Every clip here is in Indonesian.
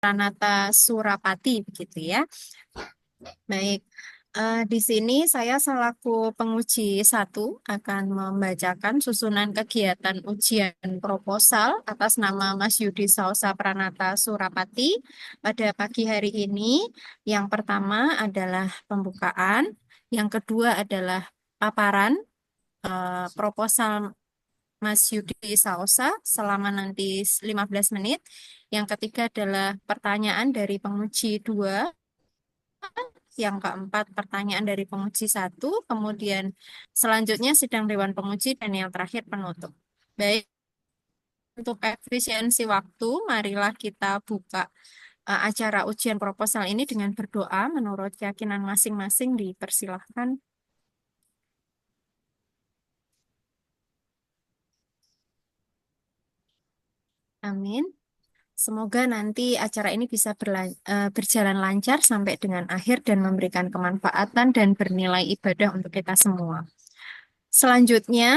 Pranata Surapati begitu ya. Baik, di sini saya selaku penguji satu akan membacakan susunan kegiatan ujian proposal atas nama Mas Yudi Sausa Pranata Surapati pada pagi hari ini. Yang pertama adalah pembukaan, yang kedua adalah paparan proposal Mas Yudi Sausa selama nanti 15 menit. Yang ketiga adalah pertanyaan dari penguji 2, yang keempat pertanyaan dari penguji 1, kemudian selanjutnya sidang Dewan Penguji, dan yang terakhir penutup. Baik, untuk efisiensi waktu, marilah kita buka acara ujian proposal ini dengan berdoa menurut keyakinan masing-masing. Dipersilahkan. Amin. Semoga nanti acara ini bisa berjalan lancar sampai dengan akhir dan memberikan kemanfaatan dan bernilai ibadah untuk kita semua. Selanjutnya,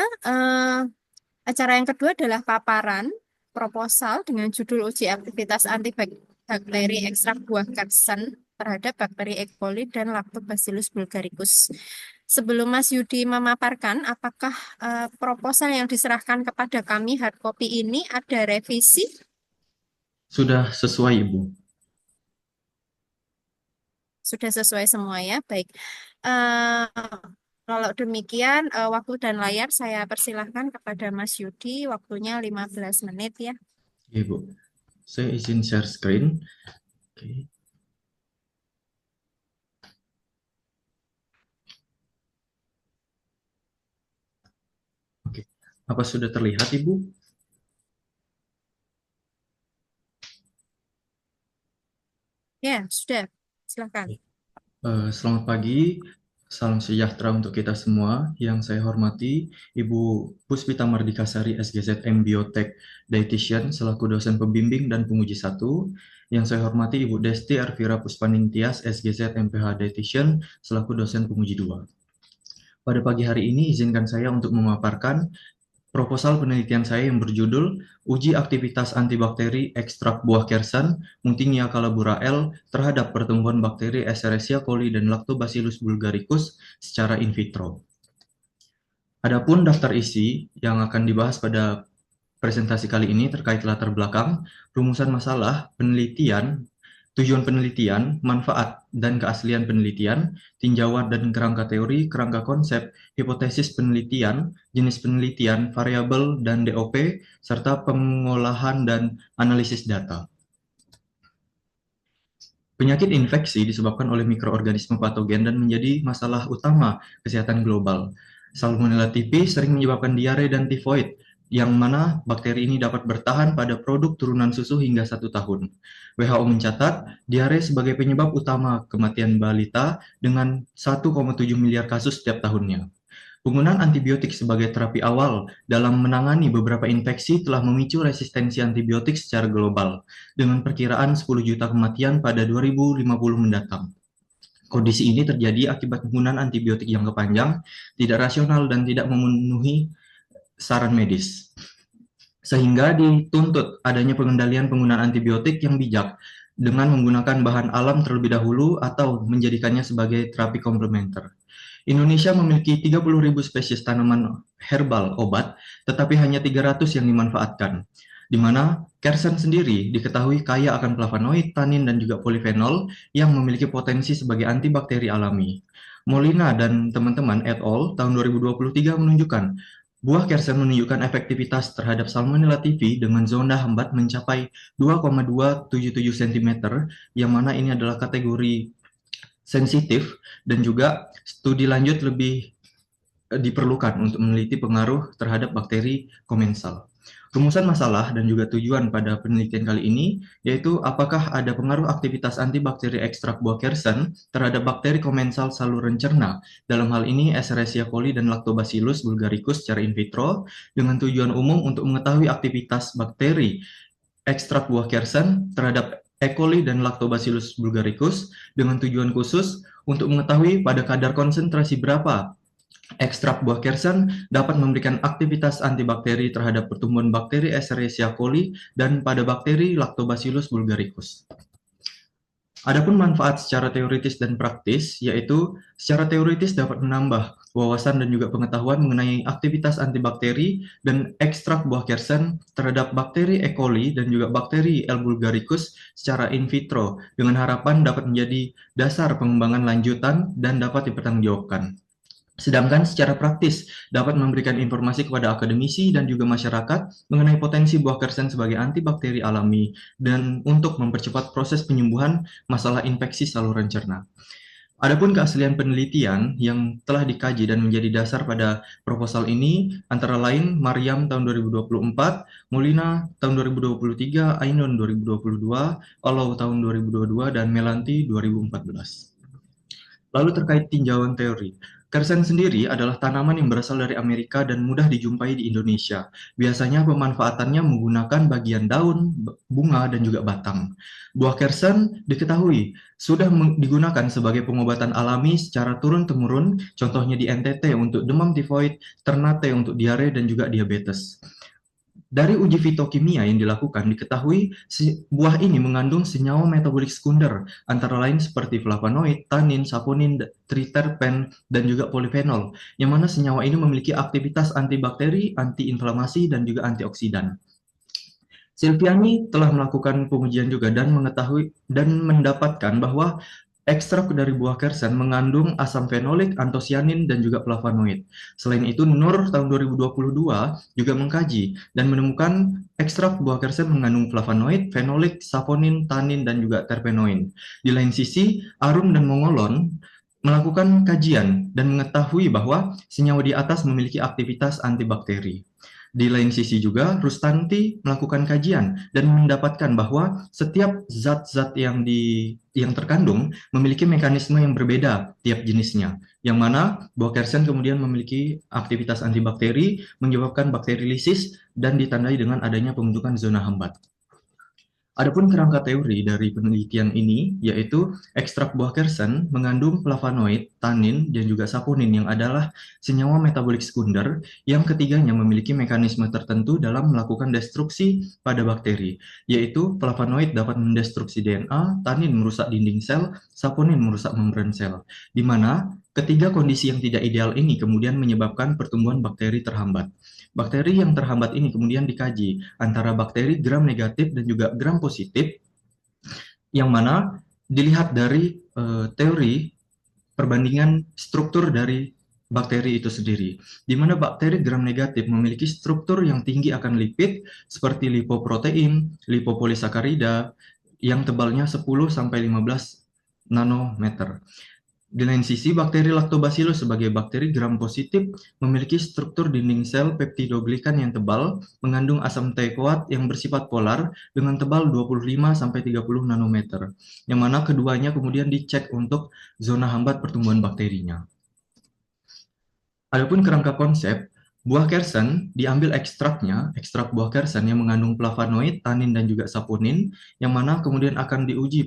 acara yang kedua adalah paparan proposal dengan judul uji aktivitas antibakteri ekstrak buah kapsen terhadap bakteri E. coli dan Lactobacillus bulgaricus. Sebelum Mas Yudi memaparkan, apakah proposal yang diserahkan kepada kami hard copy ini ada revisi? Sudah sesuai, Ibu. Sudah sesuai semua ya, baik. Eh, Kalau demikian, waktu dan layar saya persilahkan kepada Mas Yudi, waktunya 15 menit ya. Ya, Ibu. Saya izin share screen. Oke. Oke. Apa sudah terlihat, Ibu? Ya, sudah. Silakan. Selamat pagi, salam sejahtera untuk kita semua. Yang saya hormati Ibu Puspita Mardikasari, SGZM Biotek Dietitian, selaku dosen pembimbing dan penguji satu. Yang saya hormati Ibu Desti Arvira Puspaningtyas, SGZ MPH Dietitian, selaku dosen penguji 2. Pada pagi hari ini, izinkan saya untuk memaparkan proposal penelitian saya yang berjudul Uji Aktivitas Antibakteri Ekstrak Buah Kersen Muntinia calabura L terhadap pertumbuhan bakteri Escherichia coli dan Lactobacillus bulgaricus secara in vitro. Adapun daftar isi yang akan dibahas pada presentasi kali ini terkait latar belakang, rumusan masalah, penelitian, tujuan penelitian, manfaat dan keaslian penelitian, tinjauan dan kerangka teori, kerangka konsep, hipotesis penelitian, jenis penelitian, variabel dan DOP, serta pengolahan dan analisis data. Penyakit infeksi disebabkan oleh mikroorganisme patogen dan menjadi masalah utama kesehatan global. Salmonella typhus sering menyebabkan diare dan tifoid, yang mana bakteri ini dapat bertahan pada produk turunan susu hingga 1 tahun. WHO mencatat diare sebagai penyebab utama kematian balita dengan 1,7 miliar kasus setiap tahunnya. Penggunaan antibiotik sebagai terapi awal dalam menangani beberapa infeksi telah memicu resistensi antibiotik secara global, dengan perkiraan 10 juta kematian pada 2050 mendatang. Kondisi ini terjadi akibat penggunaan antibiotik yang panjang, tidak rasional, dan tidak memenuhi saran medis. Sehingga dituntut adanya pengendalian penggunaan antibiotik yang bijak dengan menggunakan bahan alam terlebih dahulu atau menjadikannya sebagai terapi komplementer. Indonesia memiliki 30.000 spesies tanaman herbal obat, tetapi hanya 300 yang dimanfaatkan, di mana Kersen sendiri diketahui kaya akan flavonoid, tanin, dan juga polifenol yang memiliki potensi sebagai antibakteri alami. Molina dan teman-teman et al. Tahun 2023 menunjukkan buah Kersen menunjukkan efektivitas terhadap Salmonella typhi dengan zona hambat mencapai 2,277 cm, yang mana ini adalah kategori sensitif, dan juga studi lanjut lebih diperlukan untuk meneliti pengaruh terhadap bakteri komensal. Rumusan masalah dan juga tujuan pada penelitian kali ini yaitu apakah ada pengaruh aktivitas antibakteri ekstrak buah Kersen terhadap bakteri komensal saluran cerna, dalam hal ini Escherichia coli dan Lactobacillus bulgaricus secara in vitro, dengan tujuan umum untuk mengetahui aktivitas bakteri ekstrak buah Kersen terhadap E. coli dan Lactobacillus bulgaricus, dengan tujuan khusus untuk mengetahui pada kadar konsentrasi berapa ekstrak buah Kersen dapat memberikan aktivitas antibakteri terhadap pertumbuhan bakteri Escherichia coli dan pada bakteri Lactobacillus bulgaricus. Adapun manfaat secara teoritis dan praktis, yaitu secara teoritis dapat menambah wawasan dan juga pengetahuan mengenai aktivitas antibakteri dan ekstrak buah kersen terhadap bakteri E. coli dan juga bakteri L. bulgaricus secara in vitro, dengan harapan dapat menjadi dasar pengembangan lanjutan dan dapat dipertanggungjawabkan. Sedangkan secara praktis dapat memberikan informasi kepada akademisi dan juga masyarakat mengenai potensi buah kersen sebagai antibakteri alami dan untuk mempercepat proses penyembuhan masalah infeksi saluran cerna. Adapun keaslian penelitian yang telah dikaji dan menjadi dasar pada proposal ini antara lain Mariam tahun 2024, Molina tahun 2023, Ainon 2022, Olau tahun 2022, dan Melanti 2014. Lalu terkait tinjauan teori, kersen sendiri adalah tanaman yang berasal dari Amerika dan mudah dijumpai di Indonesia. Biasanya pemanfaatannya menggunakan bagian daun, bunga, dan juga batang. Buah kersen diketahui sudah digunakan sebagai pengobatan alami secara turun-temurun, contohnya di NTT untuk demam tifoid, Ternate untuk diare dan juga diabetes. Dari uji fitokimia yang dilakukan, diketahui buah ini mengandung senyawa metabolik sekunder, antara lain seperti flavonoid, tanin, saponin, triterpen, dan juga polifenol, yang mana senyawa ini memiliki aktivitas antibakteri, antiinflamasi, dan juga antioksidan. Silviani telah melakukan pengujian juga dan mengetahui dan mendapatkan bahwa ekstrak dari buah kersen mengandung asam fenolik, antosianin, dan juga flavonoid. Selain itu, Nur tahun 2022 juga mengkaji dan menemukan ekstrak buah kersen mengandung flavonoid, fenolik, saponin, tanin, dan juga terpenoin. Di lain sisi, Arum dan Mongolon melakukan kajian dan mengetahui bahwa senyawa di atas memiliki aktivitas antibakteri. Di lain sisi juga, Rustanti melakukan kajian dan mendapatkan bahwa setiap zat-zat yang terkandung memiliki mekanisme yang berbeda tiap jenisnya, yang mana buah kersen kemudian memiliki aktivitas antibakteri, menyebabkan bakteri lisis, dan ditandai dengan adanya pembentukan zona hambat. Adapun kerangka teori dari penelitian ini, yaitu ekstrak buah kersen mengandung flavonoid, tanin, dan juga saponin yang adalah senyawa metabolik sekunder yang ketiganya memiliki mekanisme tertentu dalam melakukan destruksi pada bakteri, yaitu flavonoid dapat mendestruksi DNA, tanin merusak dinding sel, saponin merusak membran sel, di mana ketiga kondisi yang tidak ideal ini kemudian menyebabkan pertumbuhan bakteri terhambat. Bakteri yang terhambat ini kemudian dikaji antara bakteri gram negatif dan juga gram positif, yang mana dilihat dari teori perbandingan struktur dari bakteri itu sendiri, di mana bakteri gram negatif memiliki struktur yang tinggi akan lipid seperti lipoprotein, lipopolisakarida yang tebalnya 10 sampai 15 nanometer. Di lain sisi, bakteri Lactobacillus sebagai bakteri gram positif memiliki struktur dinding sel peptidoglikan yang tebal, mengandung asam teikoat yang bersifat polar dengan tebal 25-30 nanometer, yang mana keduanya kemudian dicek untuk zona hambat pertumbuhan bakterinya. Adapun kerangka konsep, buah kersen diambil ekstraknya, ekstrak buah kersen yang mengandung flavonoid, tanin, dan juga saponin, yang mana kemudian akan diuji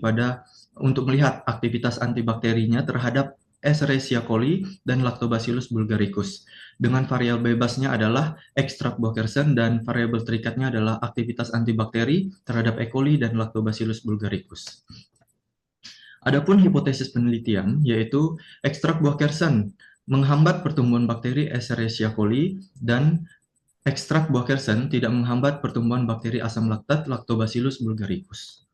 untuk melihat aktivitas antibakterinya terhadap Escherichia coli dan Lactobacillus bulgaricus. Dengan variabel bebasnya adalah ekstrak buah kersen dan variabel terikatnya adalah aktivitas antibakteri terhadap E. coli dan Lactobacillus bulgaricus. Adapun hipotesis penelitian, yaitu ekstrak buah kersen menghambat pertumbuhan bakteri Escherichia coli dan ekstrak buah kersen tidak menghambat pertumbuhan bakteri asam laktat Lactobacillus bulgaricus.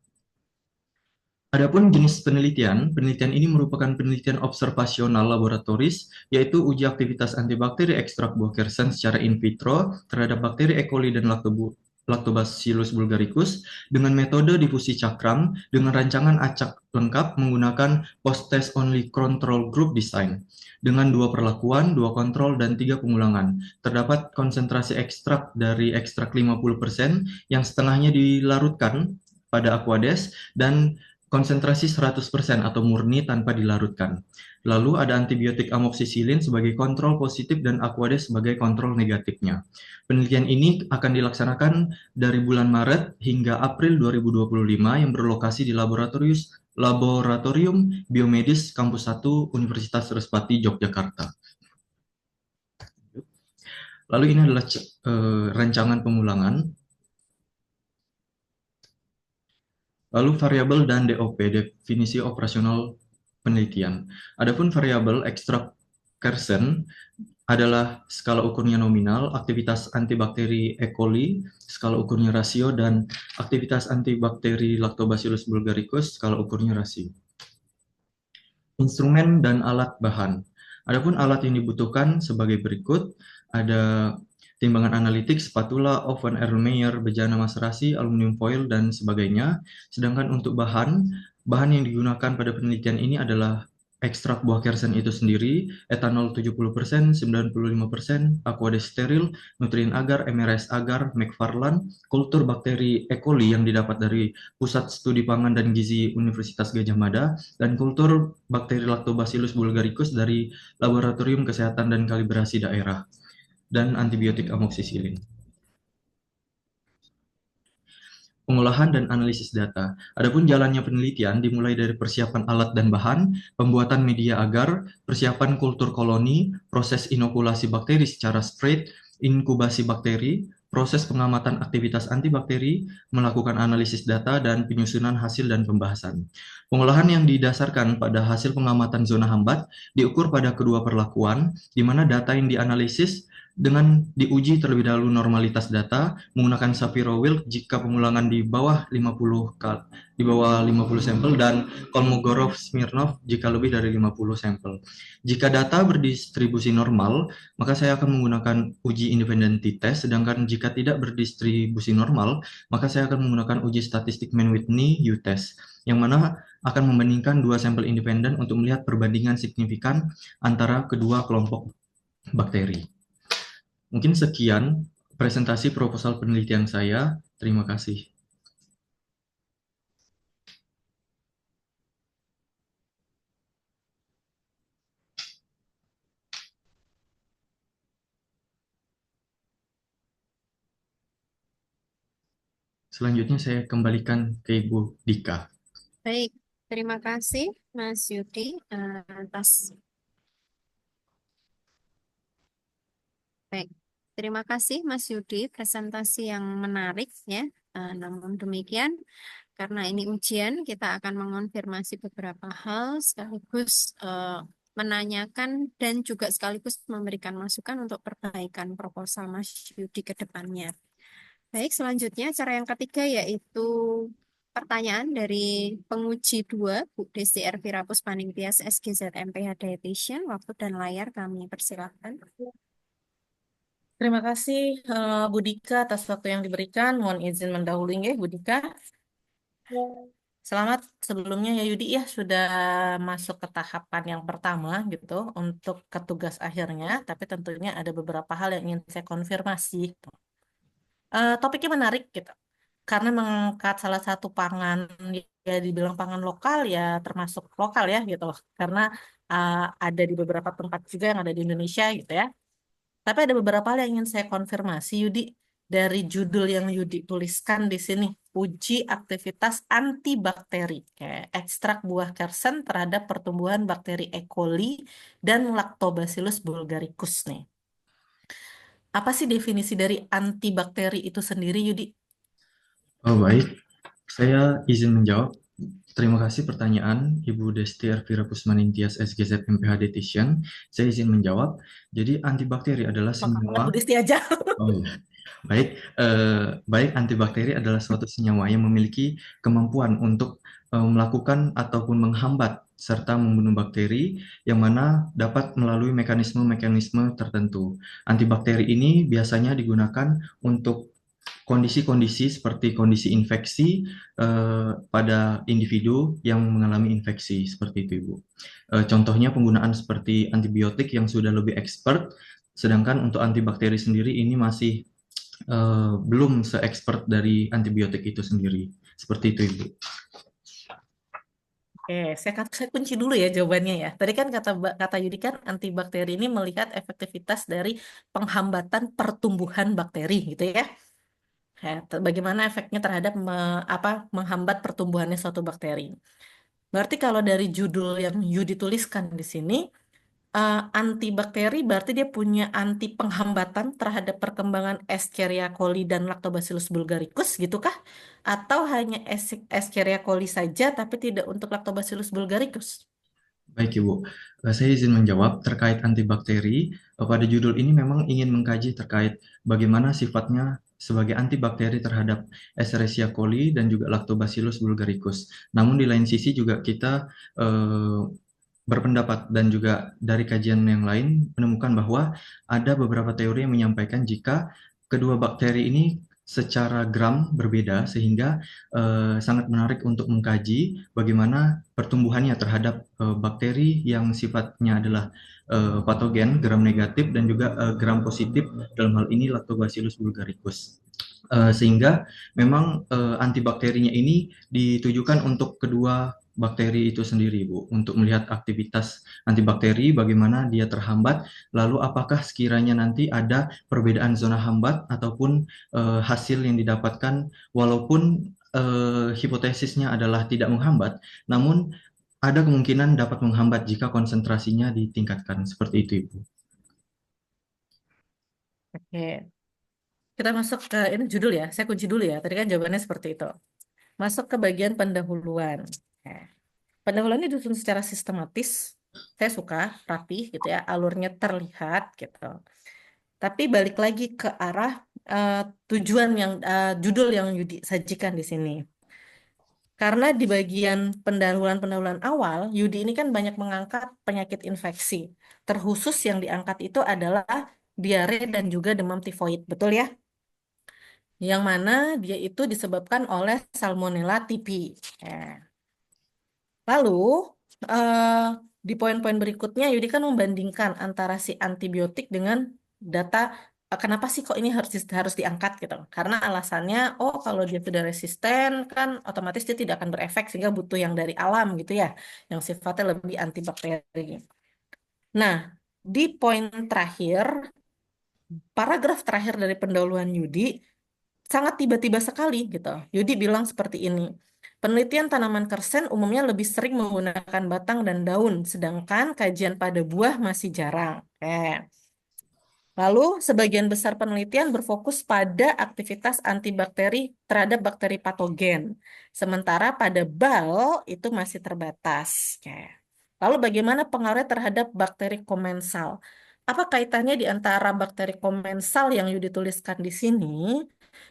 Adapun jenis penelitian, penelitian ini merupakan penelitian observasional laboratoris, yaitu uji aktivitas antibakteri ekstrak buah kersen secara in vitro terhadap bakteri E. coli dan Lactobacillus bulgaricus dengan metode difusi cakram dengan rancangan acak lengkap menggunakan post-test only control group design dengan 2 perlakuan, 2 kontrol, dan 3 pengulangan. Terdapat konsentrasi ekstrak dari ekstrak 50% yang setengahnya dilarutkan pada aquades dan konsentrasi 100% atau murni tanpa dilarutkan. Lalu ada antibiotik amoksisilin sebagai kontrol positif dan aquades sebagai kontrol negatifnya. Penelitian ini akan dilaksanakan dari bulan Maret hingga April 2025 yang berlokasi di Laboratorium Biomedis Kampus 1 Universitas Respati Yogyakarta. Lalu ini adalah rancangan pemulangan. Lalu variabel dan DOP, definisi operasional penelitian. Adapun variabel extract Kersen adalah skala ukurnya nominal, aktivitas antibakteri E. coli, skala ukurnya rasio, dan aktivitas antibakteri Lactobacillus bulgaricus, skala ukurnya rasio. Instrumen dan alat bahan. Adapun alat yang dibutuhkan sebagai berikut, ada timbangan analitik, spatula, oven, Erlenmeyer, bejana maserasi, aluminium foil, dan sebagainya. Sedangkan untuk bahan, bahan yang digunakan pada penelitian ini adalah ekstrak buah kersen itu sendiri, etanol 70%, 95%, aqueous steril, nutrien agar, MRS agar, McFarland, kultur bakteri E. coli yang didapat dari Pusat Studi Pangan dan Gizi Universitas Gajah Mada, dan kultur bakteri Lactobacillus bulgaricus dari Laboratorium Kesehatan dan Kalibrasi Daerah, dan antibiotik amoksisilin. Pengolahan dan analisis data. Adapun jalannya penelitian dimulai dari persiapan alat dan bahan, pembuatan media agar, persiapan kultur koloni, proses inokulasi bakteri secara spread, inkubasi bakteri, proses pengamatan aktivitas antibakteri, melakukan analisis data, dan penyusunan hasil dan pembahasan. Pengolahan yang didasarkan pada hasil pengamatan zona hambat diukur pada kedua perlakuan, di mana data yang dianalisis dengan diuji terlebih dahulu normalitas data menggunakan Shapiro-Wilk jika pemulangan di bawah 50 sampel, dan Kolmogorov-Smirnov jika lebih dari 50 sampel. Jika data berdistribusi normal, maka saya akan menggunakan uji independent test, sedangkan jika tidak berdistribusi normal, maka saya akan menggunakan uji statistik Mann-Whitney U-test, yang mana akan membandingkan dua sampel independen untuk melihat perbandingan signifikan antara kedua kelompok bakteri. Mungkin sekian presentasi proposal penelitian saya. Terima kasih. Selanjutnya saya kembalikan ke Ibu Dika. Baik, terima kasih Mas Yudi atas baik. Terima kasih Mas Yudi presentasi yang menarik ya. Namun demikian, karena ini ujian, kita akan mengonfirmasi beberapa hal sekaligus menanyakan dan juga sekaligus memberikan masukan untuk perbaikan proposal Mas Yudi ke depannya. Baik, selanjutnya cara yang ketiga yaitu pertanyaan dari penguji 2, Bu Desti Elvira Puspaningtyas, SGZ MPH Dietitian. Waktu dan layar kami persilahkan. Terima kasih Bu Dika atas waktu yang diberikan. Mohon izin mendahului ya Bu Dika. Selamat sebelumnya ya Yudi ya sudah masuk ke tahapan yang pertama gitu untuk ke tugas akhirnya. Tapi tentunya ada beberapa hal yang ingin saya konfirmasi. Topiknya menarik gitu. Karena mengangkat salah satu pangan ya dibilang pangan lokal ya termasuk lokal ya gitu. Karena uh, ada di beberapa tempat juga yang ada di Indonesia gitu ya. Tapi ada beberapa hal yang ingin saya konfirmasi, Yudi, dari judul yang Yudi tuliskan di sini. Uji aktivitas antibakteri, kayak ekstrak buah kersen terhadap pertumbuhan bakteri E. coli dan Lactobacillus bulgaricus nih. Apa sih definisi dari antibakteri itu sendiri, Yudi? Oh, baik, saya izin menjawab. Terima kasih pertanyaan Ibu Desti Elvira Pusmaningtyas, SGZ MPH Dietitian. Saya izin menjawab. Jadi antibakteri adalah Maka Bu senyawa. Desti aja. Oh iya. Baik, baik, antibakteri adalah suatu senyawa yang memiliki kemampuan untuk melakukan ataupun menghambat serta membunuh bakteri yang mana dapat melalui mekanisme-mekanisme tertentu. Antibakteri ini biasanya digunakan untuk kondisi-kondisi seperti kondisi infeksi pada individu yang mengalami infeksi seperti itu, Ibu. Contohnya penggunaan seperti antibiotik yang sudah lebih expert, sedangkan untuk antibakteri sendiri ini masih belum se-expert dari antibiotik itu sendiri. Seperti itu, Ibu. Oke, saya kunci dulu ya jawabannya ya. Tadi kan kata Yudi kan antibakteri ini melihat efektivitas dari penghambatan pertumbuhan bakteri gitu ya. Ya, bagaimana efeknya terhadap menghambat pertumbuhannya suatu bakteri. Berarti kalau dari judul yang Yudi tuliskan di sini, Antibakteri berarti dia punya anti penghambatan terhadap perkembangan Escherichia coli dan Lactobacillus bulgaricus gitu kah? Atau hanya Escherichia coli saja tapi tidak untuk Lactobacillus bulgaricus? Baik Ibu, saya izin menjawab terkait antibakteri. Pada judul ini memang ingin mengkaji terkait bagaimana sifatnya sebagai antibakteri terhadap Escherichia coli dan juga Lactobacillus bulgaricus. Namun di lain sisi juga kita eh, berpendapat dan juga dari kajian yang lain menemukan bahwa ada beberapa teori yang menyampaikan jika kedua bakteri ini secara gram berbeda sehingga sangat menarik untuk mengkaji bagaimana pertumbuhannya terhadap bakteri yang sifatnya adalah patogen gram negatif dan juga gram positif dalam hal ini Lactobacillus bulgaricus. Sehingga memang antibakterinya ini ditujukan untuk kedua bakteri itu sendiri, Bu, untuk melihat aktivitas antibakteri, bagaimana dia terhambat, lalu apakah sekiranya nanti ada perbedaan zona hambat ataupun hasil yang didapatkan, walaupun hipotesisnya adalah tidak menghambat, namun ada kemungkinan dapat menghambat jika konsentrasinya ditingkatkan, seperti itu, Ibu. Oke, kita masuk ke ini judul ya. Saya kunci dulu ya. Tadi kan jawabannya seperti itu. Masuk ke bagian pendahuluan. Nah, pendahuluan ini disusun secara sistematis. Saya suka rapi gitu ya. Alurnya terlihat gitu. Tapi balik lagi ke arah eh, tujuan yang judul yang Yudi sajikan di sini. Karena di bagian pendahuluan-pendahuluan awal, Yudi ini kan banyak mengangkat penyakit infeksi. Terkhusus yang diangkat itu adalah diare dan juga demam tifoid. Betul ya? Yang mana dia itu disebabkan oleh Salmonella typhi. Ya. Lalu eh, di poin-poin berikutnya Yudi kan membandingkan antara si antibiotik dengan data kenapa sih kok ini harus diangkat gitu. Karena alasannya oh kalau dia sudah resisten kan otomatis dia tidak akan berefek sehingga butuh yang dari alam gitu ya, yang sifatnya lebih antibakteri. Nah, di poin terakhir, paragraf terakhir dari pendahuluan Yudi sangat tiba-tiba sekali gitu. Yudi bilang seperti ini. Penelitian tanaman kersen umumnya lebih sering menggunakan batang dan daun, sedangkan kajian pada buah masih jarang. Lalu, sebagian besar penelitian berfokus pada aktivitas antibakteri terhadap bakteri patogen, sementara pada bal itu masih terbatas. Lalu, bagaimana pengaruhnya terhadap bakteri komensal? Apa kaitannya di antara bakteri komensal yang Yudi tuliskan di sini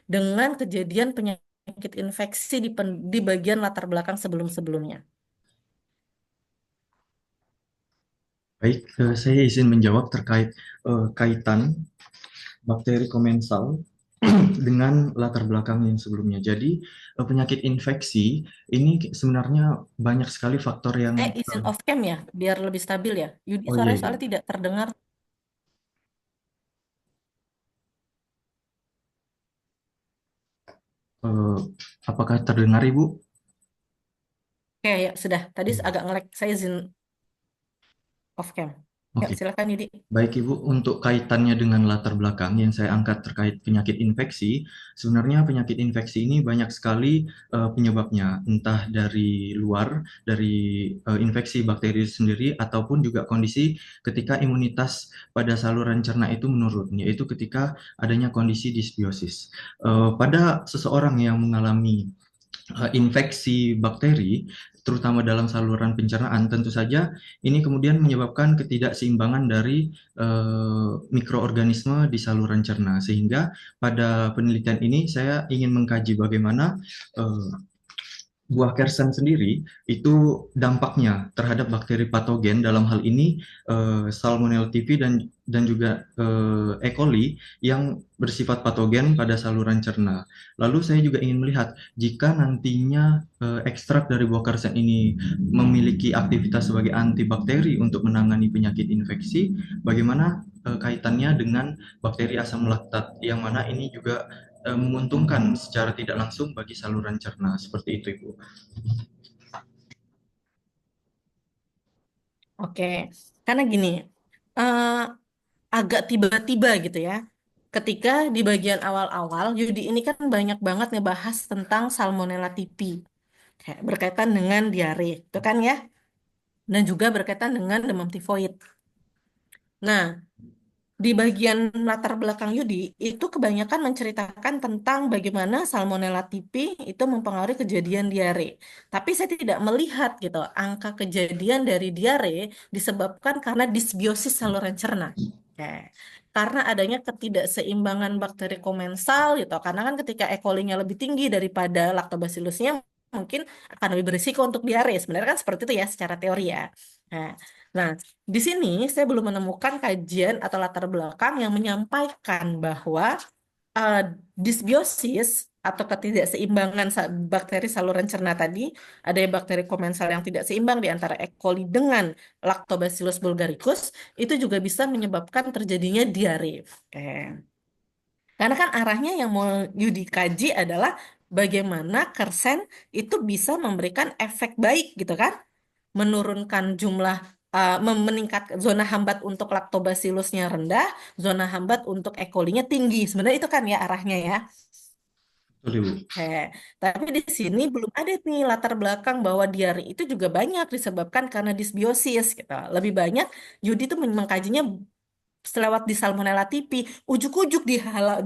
dengan kejadian penyakit infeksi di bagian latar belakang sebelum-sebelumnya? Baik, saya izin menjawab terkait kaitan bakteri komensal dengan latar belakang yang sebelumnya. Jadi, penyakit infeksi ini sebenarnya banyak sekali faktor yang Izin off cam ya, biar lebih stabil ya. Yudi oh iya, suaranya iya. soalnya tidak terdengar. Eh, apakah terdengar Ibu? Oke, ya sudah. Tadi Iya. agak nge-lag. Saya izin off cam. Ya, Oke. silakan Yudi. Baik Ibu, untuk kaitannya dengan latar belakang yang saya angkat terkait penyakit infeksi, sebenarnya penyakit infeksi ini banyak sekali penyebabnya, entah dari luar, dari infeksi bakteri sendiri, ataupun juga kondisi ketika imunitas pada saluran cerna itu menurun, yaitu ketika adanya kondisi disbiosis. Pada seseorang yang mengalami infeksi bakteri, terutama dalam saluran pencernaan, tentu saja ini kemudian menyebabkan ketidakseimbangan dari mikroorganisme di saluran cerna. Sehingga pada penelitian ini saya ingin mengkaji bagaimana eh, buah kersen sendiri itu dampaknya terhadap bakteri patogen dalam hal ini Salmonella typhi dan juga E. coli yang bersifat patogen pada saluran cerna. Lalu saya juga ingin melihat jika nantinya ekstrak dari buah kersen ini memiliki aktivitas sebagai antibakteri untuk menangani penyakit infeksi, bagaimana kaitannya dengan bakteri asam laktat yang mana ini juga menguntungkan secara tidak langsung bagi saluran cerna. Seperti itu, Ibu. Oke, karena gini, eh, agak tiba-tiba gitu ya. Ketika di bagian awal-awal, Yudi ini kan banyak banget ngebahas tentang Salmonella typhi. Kayak berkaitan dengan diare, itu kan ya. Dan juga berkaitan dengan demam tifoid. Nah, di bagian latar belakang Yudi itu kebanyakan menceritakan tentang bagaimana Salmonella typhi itu mempengaruhi kejadian diare. Tapi saya tidak melihat gitu angka kejadian dari diare disebabkan karena disbiosis saluran cerna. Oke. Karena adanya ketidakseimbangan bakteri komensal gitu. Karena kan ketika E. coli-nya lebih tinggi daripada Lactobacillusnya mungkin akan lebih berisiko untuk diare. Sebenarnya kan seperti itu ya secara teori ya. Nah, nah, di sini saya belum menemukan kajian atau latar belakang yang menyampaikan bahwa eh, disbiosis atau ketidakseimbangan bakteri saluran cerna tadi, ada yang bakteri komensal yang tidak seimbang di antara E. coli dengan Lactobacillus bulgaricus, itu juga bisa menyebabkan terjadinya diare. Oke. Karena kan arahnya yang mau Yudi kaji adalah bagaimana Kersen itu bisa memberikan efek baik gitu kan, menurunkan jumlah meningkat zona hambat untuk laktobasilusnya rendah, zona hambat untuk E. coli-nya tinggi. Sebenarnya itu kan ya arahnya ya. Betul, Ibu. Tapi di sini belum ada nih latar belakang bahwa diare itu juga banyak disebabkan karena disbiosis gitu. Lebih banyak Yudi itu mengkajinya selewat di Salmonella typhi, ujuk-ujuk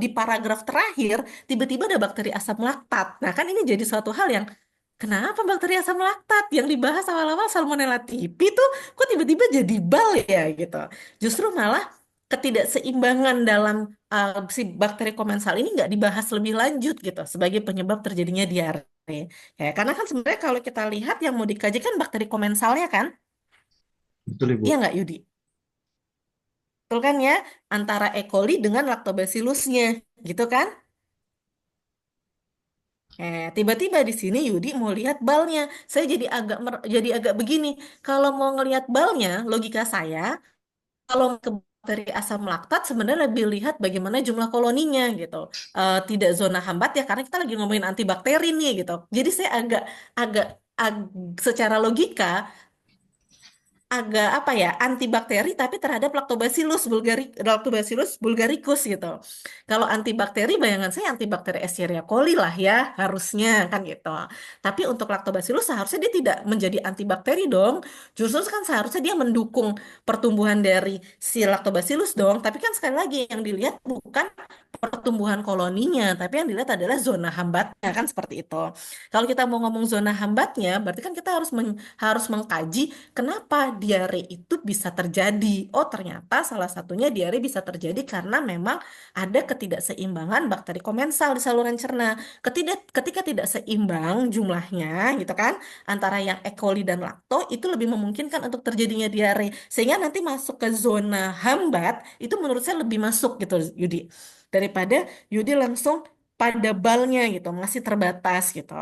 di paragraf terakhir tiba-tiba ada bakteri asam laktat. Nah, kan ini jadi suatu hal yang kenapa bakteri asam laktat yang dibahas awal-awal Salmonella typhi tuh kok tiba-tiba jadi bal ya gitu. Justru malah ketidakseimbangan dalam si bakteri komensal ini nggak dibahas lebih lanjut gitu sebagai penyebab terjadinya diare. Ya, karena kan sebenarnya kalau kita lihat yang mau dikaji kan bakteri komensalnya kan, Betul, Ibu. iya nggak Yudi? Betul kan ya? Antara E. coli dengan lactobacillusnya, gitu kan? Tiba-tiba di sini Yudi mau lihat balnya. Saya jadi agak begini. Kalau mau ngelihat balnya, logika saya, kalau ke bakteri asam laktat sebenarnya lebih lihat bagaimana jumlah koloninya gitu. Tidak zona hambat ya, karena kita lagi ngomongin antibakteri nih gitu. Jadi saya agak secara logika agak apa ya antibakteri tapi terhadap Lactobacillus bulgaricus gitu. Kalau antibakteri bayangan saya antibakteri Escherichia coli lah ya harusnya kan gitu. Tapi untuk Lactobacillus seharusnya dia tidak menjadi antibakteri dong. Justru kan seharusnya dia mendukung pertumbuhan dari si Lactobacillus dong. Tapi kan sekali lagi yang dilihat bukan pertumbuhan koloninya, tapi yang dilihat adalah zona hambatnya kan seperti itu. Kalau kita mau ngomong zona hambatnya, berarti kan kita harus mengkaji kenapa diare itu bisa terjadi? Oh, ternyata salah satunya diare bisa terjadi karena memang ada ketidakseimbangan bakteri komensal di saluran cerna. Ketika tidak seimbang jumlahnya, gitu kan, antara yang E. coli dan lakto, itu lebih memungkinkan untuk terjadinya diare. Sehingga nanti masuk ke zona hambat, itu menurut saya lebih masuk gitu, Yudi. Daripada Yudi langsung pada balnya gitu, masih terbatas gitu.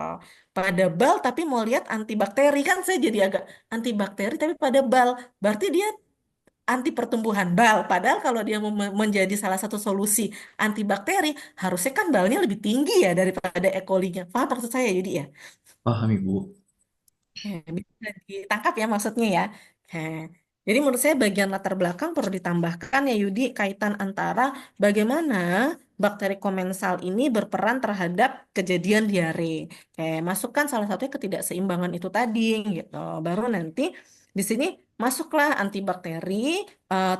Pada bal tapi mau lihat antibakteri kan saya jadi agak antibakteri tapi pada bal. Berarti dia anti pertumbuhan bal. Padahal kalau dia mau menjadi salah satu solusi antibakteri, harusnya kan balnya lebih tinggi ya daripada E. coli-nya. Paham maksud saya, Yudi ya? Paham, Ibu. Bisa ditangkap ya maksudnya ya. Eh, Jadi menurut saya bagian latar belakang perlu ditambahkan ya Yudi, kaitan antara bagaimana bakteri komensal ini berperan terhadap kejadian diare. Masukkan salah satunya ketidakseimbangan itu tadi gitu. Baru nanti di sini masuklah antibakteri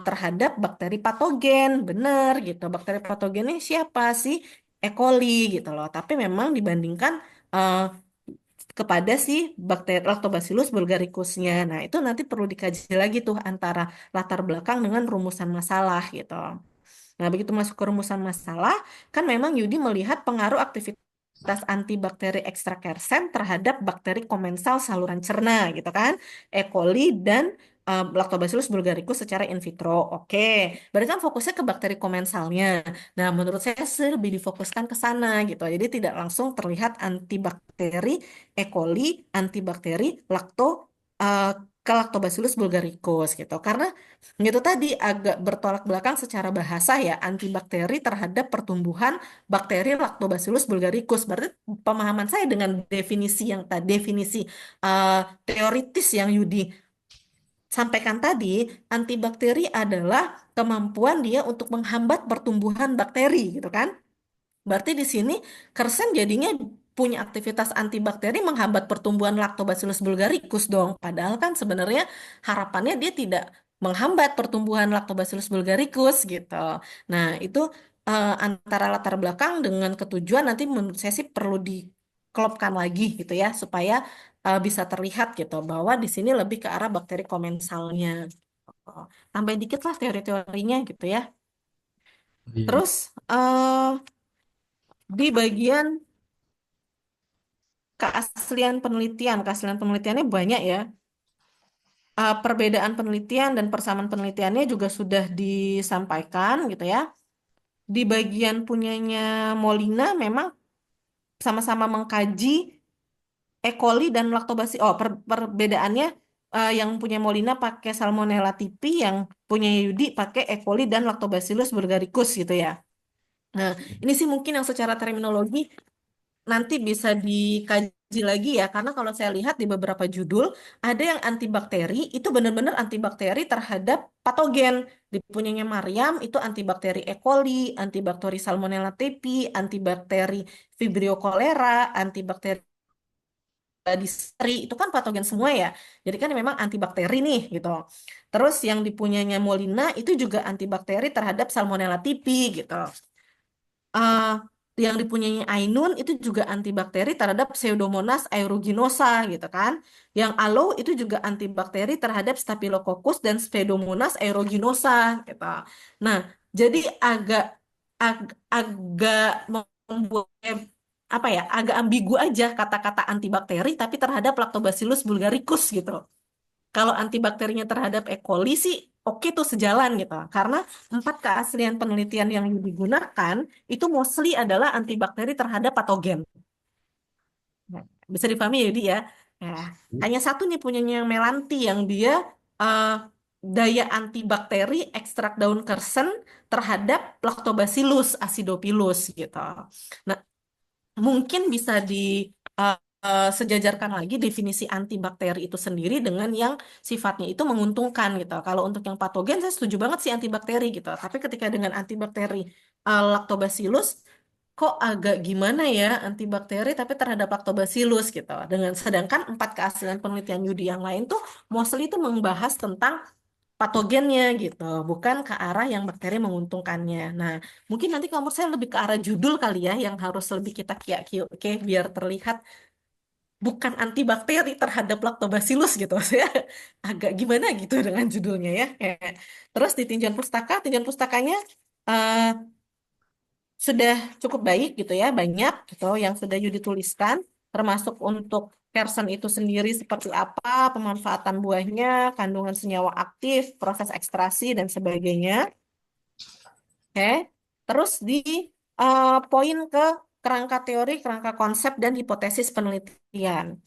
terhadap bakteri patogen, benar gitu. Bakteri patogennya siapa sih? E. coli gitu loh. Tapi memang dibandingkan eh, kepada si bakteri Lactobacillus bulgaricusnya. Nah, itu nanti perlu dikaji lagi tuh antara latar belakang dengan rumusan masalah gitu. Nah, begitu masuk ke rumusan masalah, kan memang Yudi melihat pengaruh aktivitas antibakteri ekstrakersen terhadap bakteri komensal saluran cerna gitu kan, E. coli dan Lactobacillus bulgaricus secara in vitro. Oke, berarti kan fokusnya ke bakteri komensalnya. Nah, menurut saya sih lebih difokuskan ke sana gitu. Jadi tidak langsung terlihat antibakteri E. coli, antibakteri eh, ke Lactobacillus bulgaricus gitu. Karena itu tadi agak bertolak belakang secara bahasa ya, antibakteri terhadap pertumbuhan bakteri Lactobacillus bulgaricus. Berarti pemahaman saya dengan definisi yang tadi, definisi eh, teoritis yang Yudi sampaikan tadi, antibakteri adalah kemampuan dia untuk menghambat pertumbuhan bakteri, gitu kan? Berarti di sini Kersen jadinya punya aktivitas antibakteri menghambat pertumbuhan Lactobacillus bulgaricus dong. Padahal kan sebenarnya harapannya dia tidak menghambat pertumbuhan Lactobacillus bulgaricus gitu. Nah, itu antara latar belakang dengan ketujuan nanti menurut saya sih perlu diklopkan lagi gitu ya supaya bisa terlihat gitu bahwa di sini lebih ke arah bakteri komensalnya. Oh, tambahin dikit lah teori-teorinya gitu ya. Iya, Bu. Terus di bagian keaslian penelitiannya banyak ya. Perbedaan penelitian dan persamaan penelitiannya juga sudah disampaikan gitu ya. Di bagian punyanya Molina memang sama-sama mengkaji E. coli dan laktobasi. Oh, perbedaannya yang punya Molina pakai Salmonella typhi, yang punya Yudi pakai E. coli dan Lactobacillus bulgaricus gitu ya. Nah, ini sih mungkin yang secara terminologi nanti bisa dikaji lagi ya, karena kalau saya lihat di beberapa judul, ada yang antibakteri, itu benar-benar antibakteri terhadap patogen. Di punyanya Mariam, itu antibakteri E. coli, antibakteri Salmonella typhi, antibakteri Vibrio cholera, antibakteri difteri, itu kan patogen semua ya. Jadi kan memang antibakteri nih gitu. Terus yang dipunyanya Molina, itu juga antibakteri terhadap Salmonella typhi gitu. eh yang dipunyai Ainun itu juga antibakteri terhadap Pseudomonas aeruginosa gitu kan. Yang Aloe itu juga antibakteri terhadap Staphylococcus dan Pseudomonas aeruginosa gitu. Nah, jadi agak membuat apa ya, agak ambigu aja kata-kata antibakteri tapi terhadap Lactobacillus bulgaricus gitu. Kalau antibakterinya terhadap E. coli sih oke tuh sejalan gitu. Karena 4 keaslian penelitian yang digunakan itu mostly adalah antibakteri terhadap patogen. Nah, bisa dipahami ya, Di ya. Nah, hanya satu nih punyanya yang Melanti yang dia eh, daya antibakteri ekstrak daun kersen terhadap Lactobacillus acidophilus gitu. Nah, mungkin bisa sejajarkan lagi definisi antibakteri itu sendiri dengan yang sifatnya itu menguntungkan gitu. Kalau untuk yang patogen saya setuju banget sih antibakteri gitu. Tapi ketika dengan antibakteri lactobacillus kok agak gimana ya antibakteri tapi terhadap lactobacillus gitu. Dengan sedangkan 4 keaslian penelitian Yudi yang lain tuh mostly itu membahas tentang patogennya gitu, bukan ke arah yang bakteri menguntungkannya. Nah, mungkin nanti kalau menurut saya lebih ke arah judul kali ya, yang harus lebih kita kiak-kiuk, oke, biar terlihat bukan antibakteri terhadap lactobacillus gitu. Saya agak gimana gitu dengan judulnya ya. Terus di tinjauan pustakanya eh, sudah cukup baik gitu ya, banyak gitu yang sudah Yudi tuliskan, termasuk untuk Kersen itu sendiri seperti apa, pemanfaatan buahnya, kandungan senyawa aktif, proses ekstrasi, dan sebagainya. Oke, terus di poin ke kerangka teori, kerangka konsep, dan hipotesis penelitian.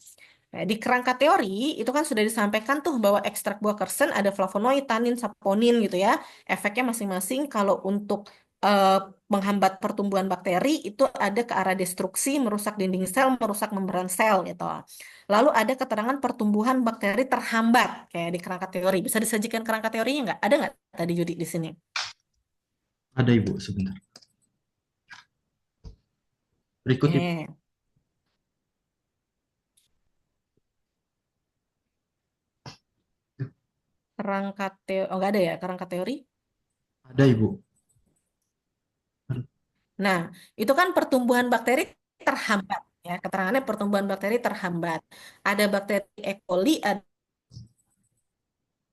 Nah, di kerangka teori itu kan sudah disampaikan tuh bahwa ekstrak buah kersen ada flavonoid, tanin, saponin gitu ya. Efeknya masing-masing kalau untuk eh, menghambat pertumbuhan bakteri itu ada ke arah destruksi, merusak dinding sel, merusak membran sel gitu. Lalu ada keterangan pertumbuhan bakteri terhambat kayak di kerangka teori. Bisa disajikan kerangka teorinya nggak? Ada nggak tadi Yudi di sini? Ada Ibu, sebentar. Berikut Ibu. Eh, kerangka teori, oh nggak ada ya kerangka teori? Ada Ibu. Nah, itu kan pertumbuhan bakteri terhambat ya. Keterangannya pertumbuhan bakteri terhambat. Ada bakteri E. coli, ada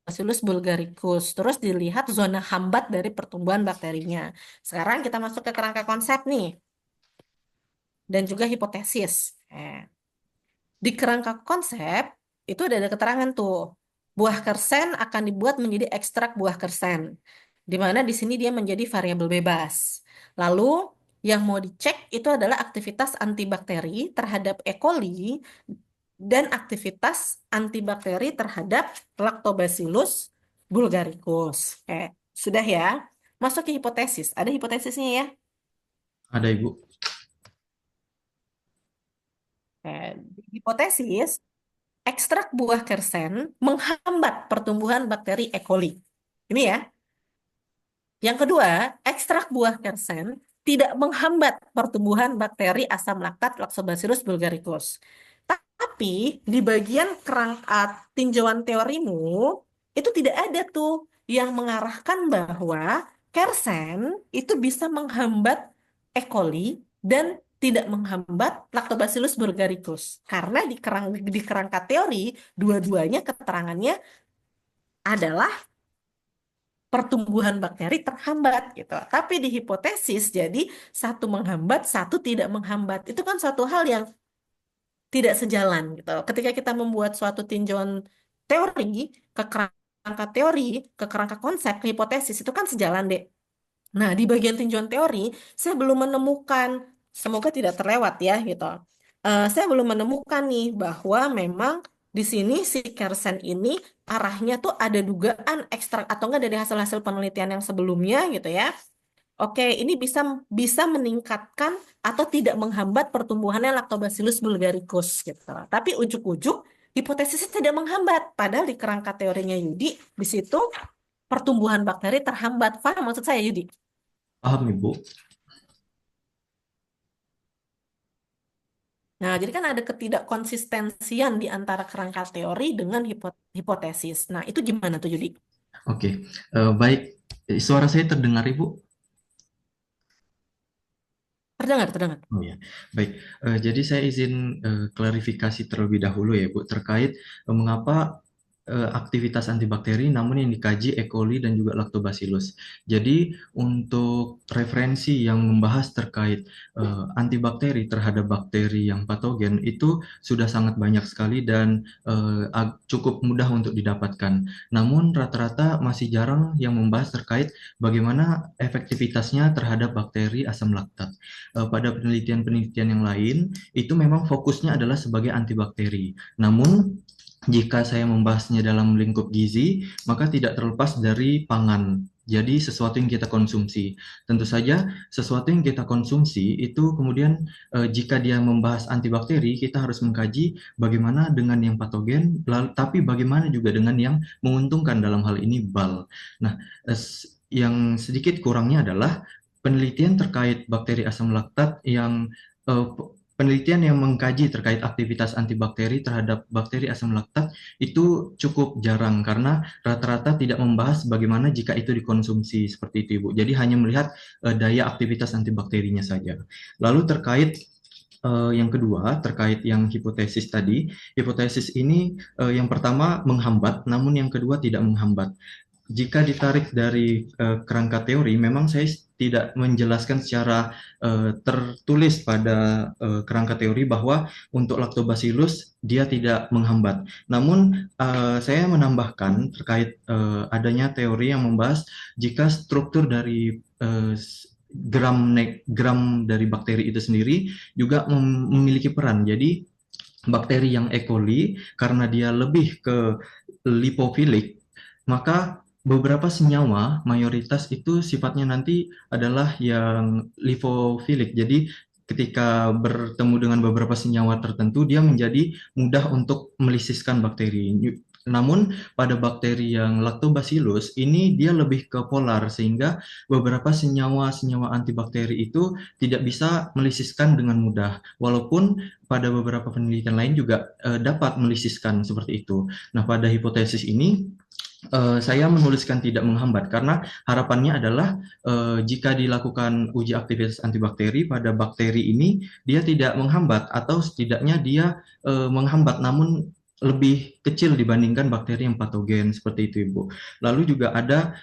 Bacillus bulgaricus. Terus dilihat zona hambat dari pertumbuhan bakterinya. Sekarang kita masuk ke kerangka konsep nih dan juga hipotesis. Di kerangka konsep itu ada keterangan tuh. Buah kersen akan dibuat menjadi ekstrak buah kersen. Di mana di sini dia menjadi variabel bebas. Lalu yang mau dicek itu adalah aktivitas antibakteri terhadap E. coli dan aktivitas antibakteri terhadap Lactobacillus bulgaricus. Sudah ya. Masuk ke hipotesis. Ada hipotesisnya ya. Ada Ibu. Hipotesis ekstrak buah kersen menghambat pertumbuhan bakteri E. coli. Ini ya. Yang kedua, ekstrak buah kersen tidak menghambat pertumbuhan bakteri asam laktat Lactobacillus bulgaricus. Tapi di bagian kerangka tinjauan teorimu itu tidak ada tuh yang mengarahkan bahwa Kersen itu bisa menghambat E. coli dan tidak menghambat Lactobacillus bulgaricus. Karena di kerangka teori, dua-duanya keterangannya adalah pertumbuhan bakteri terhambat gitu. Tapi di hipotesis, jadi satu menghambat, satu tidak menghambat. Itu kan suatu hal yang tidak sejalan gitu. Ketika kita membuat suatu tinjauan teori, ke kerangka teori, ke kerangka konsep, ke hipotesis, itu kan sejalan deh. Nah, di bagian tinjauan teori, saya belum menemukan, semoga tidak terlewat ya gitu. Saya belum menemukan nih bahwa memang di sini si Kersen ini arahnya tuh ada dugaan ekstrak atau enggak dari hasil-hasil penelitian yang sebelumnya gitu ya. Oke, ini bisa bisa meningkatkan atau tidak menghambat pertumbuhannya Lactobacillus bulgaricus gitu. Tapi ujuk-ujuk hipotesisnya tidak menghambat. Padahal di kerangka teorinya Yudi, di situ pertumbuhan bakteri terhambat. Paham maksud saya Yudi? Paham, Ibu? Nah, jadi kan ada ketidakkonsistensian di antara kerangka teori dengan hipotesis. Nah, itu gimana tuh Yudi? Oke, baik. Suara saya terdengar, Ibu? Terdengar, terdengar. Oh ya, baik. Jadi saya izin klarifikasi terlebih dahulu ya, Bu, terkait mengapa aktivitas antibakteri namun yang dikaji E. coli dan juga Lactobacillus. Jadi untuk referensi yang membahas terkait antibakteri terhadap bakteri yang patogen itu sudah sangat banyak sekali dan cukup mudah untuk didapatkan. Namun rata-rata masih jarang yang membahas terkait bagaimana efektivitasnya terhadap bakteri asam laktat. Pada penelitian-penelitian yang lain, itu memang fokusnya adalah sebagai antibakteri. Namun, jika saya membahasnya dalam lingkup gizi, maka tidak terlepas dari pangan. Jadi sesuatu yang kita konsumsi. Tentu saja sesuatu yang kita konsumsi itu kemudian jika dia membahas antibakteri, kita harus mengkaji bagaimana dengan yang patogen, tapi bagaimana juga dengan yang menguntungkan dalam hal ini BAL. Nah, yang sedikit kurangnya adalah penelitian terkait bakteri asam laktat yang eh, penelitian yang mengkaji terkait aktivitas antibakteri terhadap bakteri asam laktat itu cukup jarang karena rata-rata tidak membahas bagaimana jika itu dikonsumsi seperti itu, Ibu. Jadi hanya melihat daya aktivitas antibakterinya saja. Lalu terkait yang kedua, terkait yang hipotesis tadi, hipotesis ini yang pertama menghambat, namun yang kedua tidak menghambat. Jika ditarik dari kerangka teori, memang saya tidak menjelaskan secara tertulis pada kerangka teori bahwa untuk Lactobacillus dia tidak menghambat. Namun saya menambahkan terkait adanya teori yang membahas jika struktur dari gram dari bakteri itu sendiri juga memiliki peran. Jadi bakteri yang E. coli karena dia lebih ke lipofilik, maka beberapa senyawa mayoritas itu sifatnya nanti adalah yang lipofilik. Jadi ketika bertemu dengan beberapa senyawa tertentu, dia menjadi mudah untuk melisiskan bakteri. Namun pada bakteri yang Lactobacillus ini dia lebih ke polar sehingga beberapa senyawa-senyawa antibakteri itu tidak bisa melisiskan dengan mudah. Walaupun pada beberapa penelitian lain juga dapat melisiskan seperti itu. Nah, pada hipotesis ini saya menuliskan tidak menghambat karena harapannya adalah jika dilakukan uji aktivitas antibakteri pada bakteri ini dia tidak menghambat atau setidaknya dia menghambat namun lebih kecil dibandingkan bakteri yang patogen seperti itu, Ibu. Lalu juga ada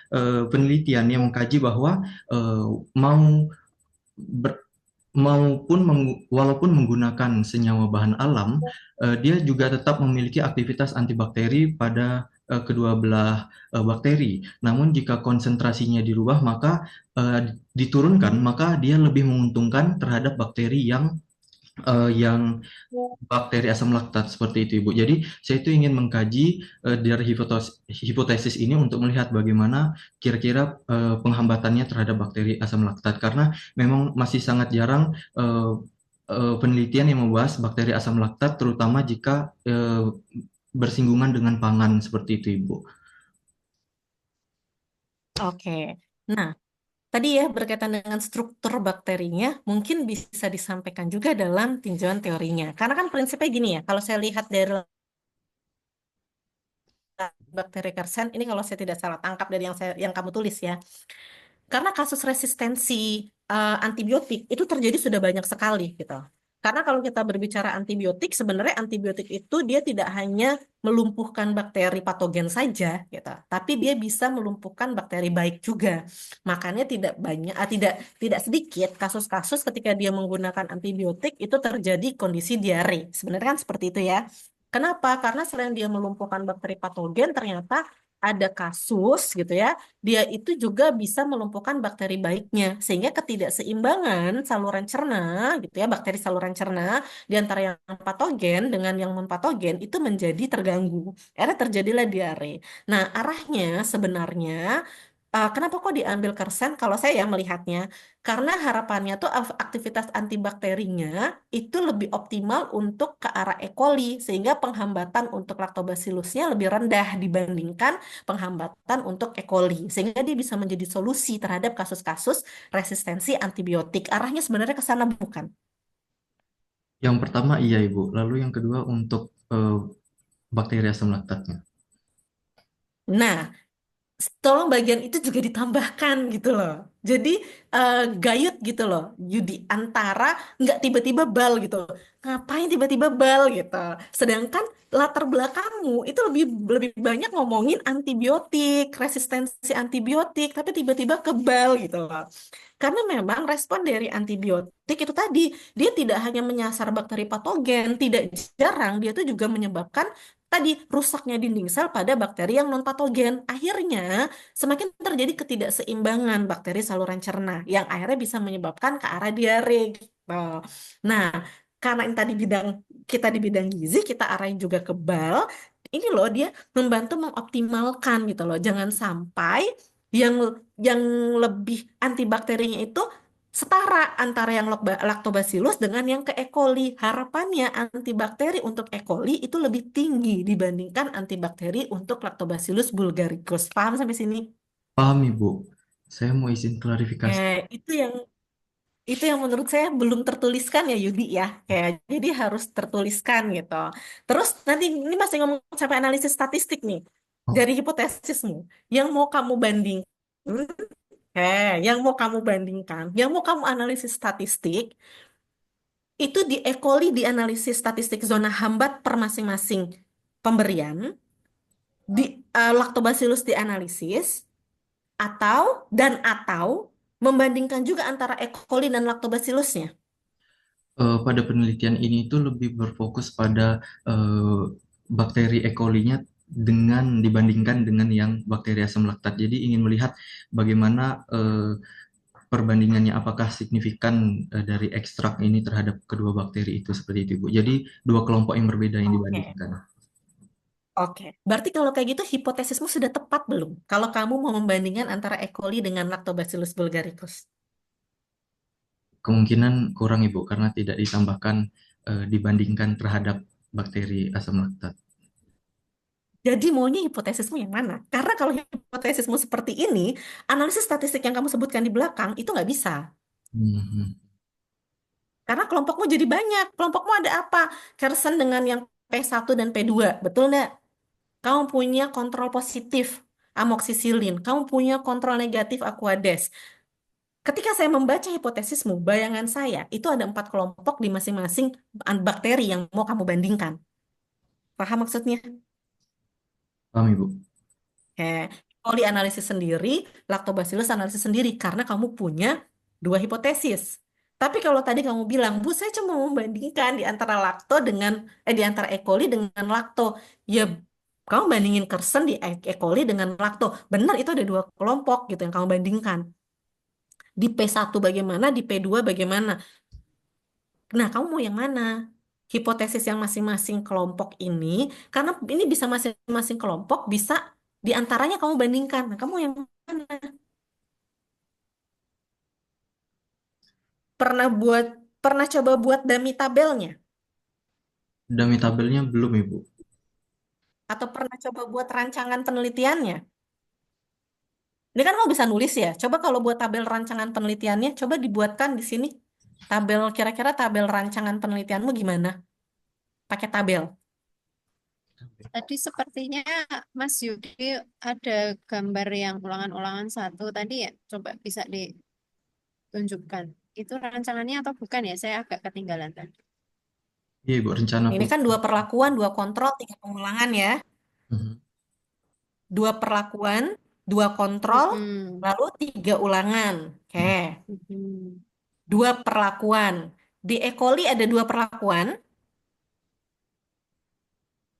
penelitian yang mengkaji bahwa mau ber, walaupun menggunakan senyawa bahan alam, dia juga tetap memiliki aktivitas antibakteri pada kedua belah bakteri. Namun jika konsentrasinya dirubah maka diturunkan, maka dia lebih menguntungkan terhadap bakteri yang bakteri asam laktat seperti itu, Ibu. Jadi saya itu ingin mengkaji dari hipotesis ini untuk melihat bagaimana kira-kira penghambatannya terhadap bakteri asam laktat karena memang masih sangat jarang penelitian yang membahas bakteri asam laktat terutama jika bersinggungan dengan pangan seperti itu, Ibu. Oke. Nah, tadi ya berkaitan dengan struktur bakterinya, mungkin bisa disampaikan juga dalam tinjauan teorinya. Karena kan prinsipnya gini ya, kalau saya lihat dari bakteri Kersen ini kalau saya tidak salah tangkap dari yang kamu tulis ya. Karena kasus resistensi antibiotik itu terjadi sudah banyak sekali gitu. Karena kalau kita berbicara antibiotik, sebenarnya antibiotik itu dia tidak hanya melumpuhkan bakteri patogen saja gitu, tapi dia bisa melumpuhkan bakteri baik juga. Makanya tidak banyak, tidak tidak sedikit kasus-kasus ketika dia menggunakan antibiotik itu terjadi kondisi diare. Sebenarnya kan seperti itu ya. Kenapa? Karena selain dia melumpuhkan bakteri patogen, ternyata ada kasus gitu ya dia itu juga bisa melumpuhkan bakteri baiknya sehingga ketidakseimbangan saluran cerna gitu ya bakteri saluran cerna di antara yang patogen dengan yang non patogen itu menjadi terganggu. Akhirnya terjadilah diare. Nah, arahnya sebenarnya kenapa kok diambil Kersen? Kalau saya yang melihatnya, karena harapannya tuh aktivitas antibakterinya itu lebih optimal untuk ke arah E. coli, sehingga penghambatan untuk lactobacillusnya lebih rendah dibandingkan penghambatan untuk E. coli, sehingga dia bisa menjadi solusi terhadap kasus-kasus resistensi antibiotik. Arahnya sebenarnya ke sana bukan? Yang pertama iya Ibu, lalu yang kedua untuk bakteri asam laktatnya. Nah, tolong bagian itu juga ditambahkan gitu loh. Jadi gayut gitu loh, Yudi antara nggak tiba-tiba bal gitu. Ngapain tiba-tiba bal gitu. Sedangkan latar belakangmu itu lebih lebih banyak ngomongin antibiotik, resistensi antibiotik, tapi tiba-tiba kebal gitu loh. Karena memang respon dari antibiotik itu tadi, dia tidak hanya menyasar bakteri patogen, tidak jarang dia tuh juga menyebabkan tadi rusaknya dinding sel pada bakteri yang non patogen. Akhirnya semakin terjadi ketidakseimbangan bakteri saluran cerna yang akhirnya bisa menyebabkan ke arah diare gitu. Nah, karena yang tadi kita di bidang gizi kita arahin juga ke bal, ini loh dia membantu mengoptimalkan gitu loh. Jangan sampai yang yang lebih antibakterinya itu setara antara yang lactobacillus dengan yang ke E. coli. Harapannya antibakteri untuk E. coli itu lebih tinggi dibandingkan antibakteri untuk Lactobacillus bulgaricus. Paham sampai sini? Paham Ibu, saya mau izin klarifikasi. Itu yang menurut saya belum tertuliskan ya Yudi ya. Kayak jadi harus tertuliskan gitu. Terus nanti ini masih ngomong sampai analisis statistik nih. Oh, Dari hipotesismu yang mau kamu bandingkan yang mau kamu analisis statistik, itu di E. coli dianalisis statistik zona hambat per masing-masing pemberian, di Lactobacillus dianalisis, atau membandingkan juga antara E. coli dan Lactobacillusnya. pada penelitian ini itu lebih berfokus pada bakteri E. coli-nya dibandingkan dengan yang bakteri asam laktat. Jadi ingin melihat bagaimana perbandingannya apakah signifikan dari ekstrak ini terhadap kedua bakteri itu seperti itu, Bu. Jadi dua kelompok yang berbeda yang Oke. dibandingkan. Oke, berarti kalau kayak gitu hipotesismu sudah tepat belum? Kalau kamu mau membandingkan antara E. coli dengan Lactobacillus bulgaricus. Kemungkinan kurang, Ibu, karena tidak ditambahkan dibandingkan terhadap bakteri asam laktat. Jadi maunya hipotesismu yang mana? Karena kalau hipotesismu seperti ini, analisis statistik yang kamu sebutkan di belakang itu nggak bisa. Hmm. Karena kelompokmu jadi banyak. Kelompokmu ada apa? Kersen dengan yang P1 dan P2, betul nggak? Kamu punya kontrol positif amoksisilin. Kamu punya kontrol negatif Aquades. Ketika saya membaca hipotesismu, bayangan saya itu ada 4 kelompok di masing-masing bakteri yang mau kamu bandingkan. Paham maksudnya? Paham, Ibu? Kayak coli analisis sendiri, lactobacillus analisis sendiri, karena kamu punya 2 hipotesis. Tapi kalau tadi kamu bilang, Bu, saya cuma membandingkan di antara di antara E. coli dengan lacto. Ya, kamu bandingin Kersen di E. coli dengan lacto. Benar, itu ada 2 kelompok gitu yang kamu bandingkan. Di P1 bagaimana, di P2 bagaimana. Nah, kamu mau yang mana? Hipotesis yang masing-masing kelompok ini, karena ini bisa masing-masing kelompok bisa di antaranya kamu bandingkan. Nah, kamu yang mana? Pernah buat, pernah coba buat dummy tabelnya? Dummy tabelnya belum, Ibu. Atau pernah coba buat rancangan penelitiannya? Ini kan kamu bisa nulis ya. Coba kalau buat tabel rancangan penelitiannya, coba dibuatkan di sini. Kira-kira tabel rancangan penelitianmu gimana? Pakai tabel. Tadi sepertinya Mas Yudi ada gambar yang ulangan-ulangan satu tadi ya. Coba bisa ditunjukkan. Itu rancangannya atau bukan ya? Saya agak ketinggalan tadi. Iya, Ibu, rencana Ini kan 2 perlakuan, 2 kontrol, 3 pengulangan ya. Mhm. 2 perlakuan, 2 kontrol, Mm-mm. lalu 3 ulangan. Oke, Mm-mm. 2 perlakuan. Di E. coli ada 2 perlakuan.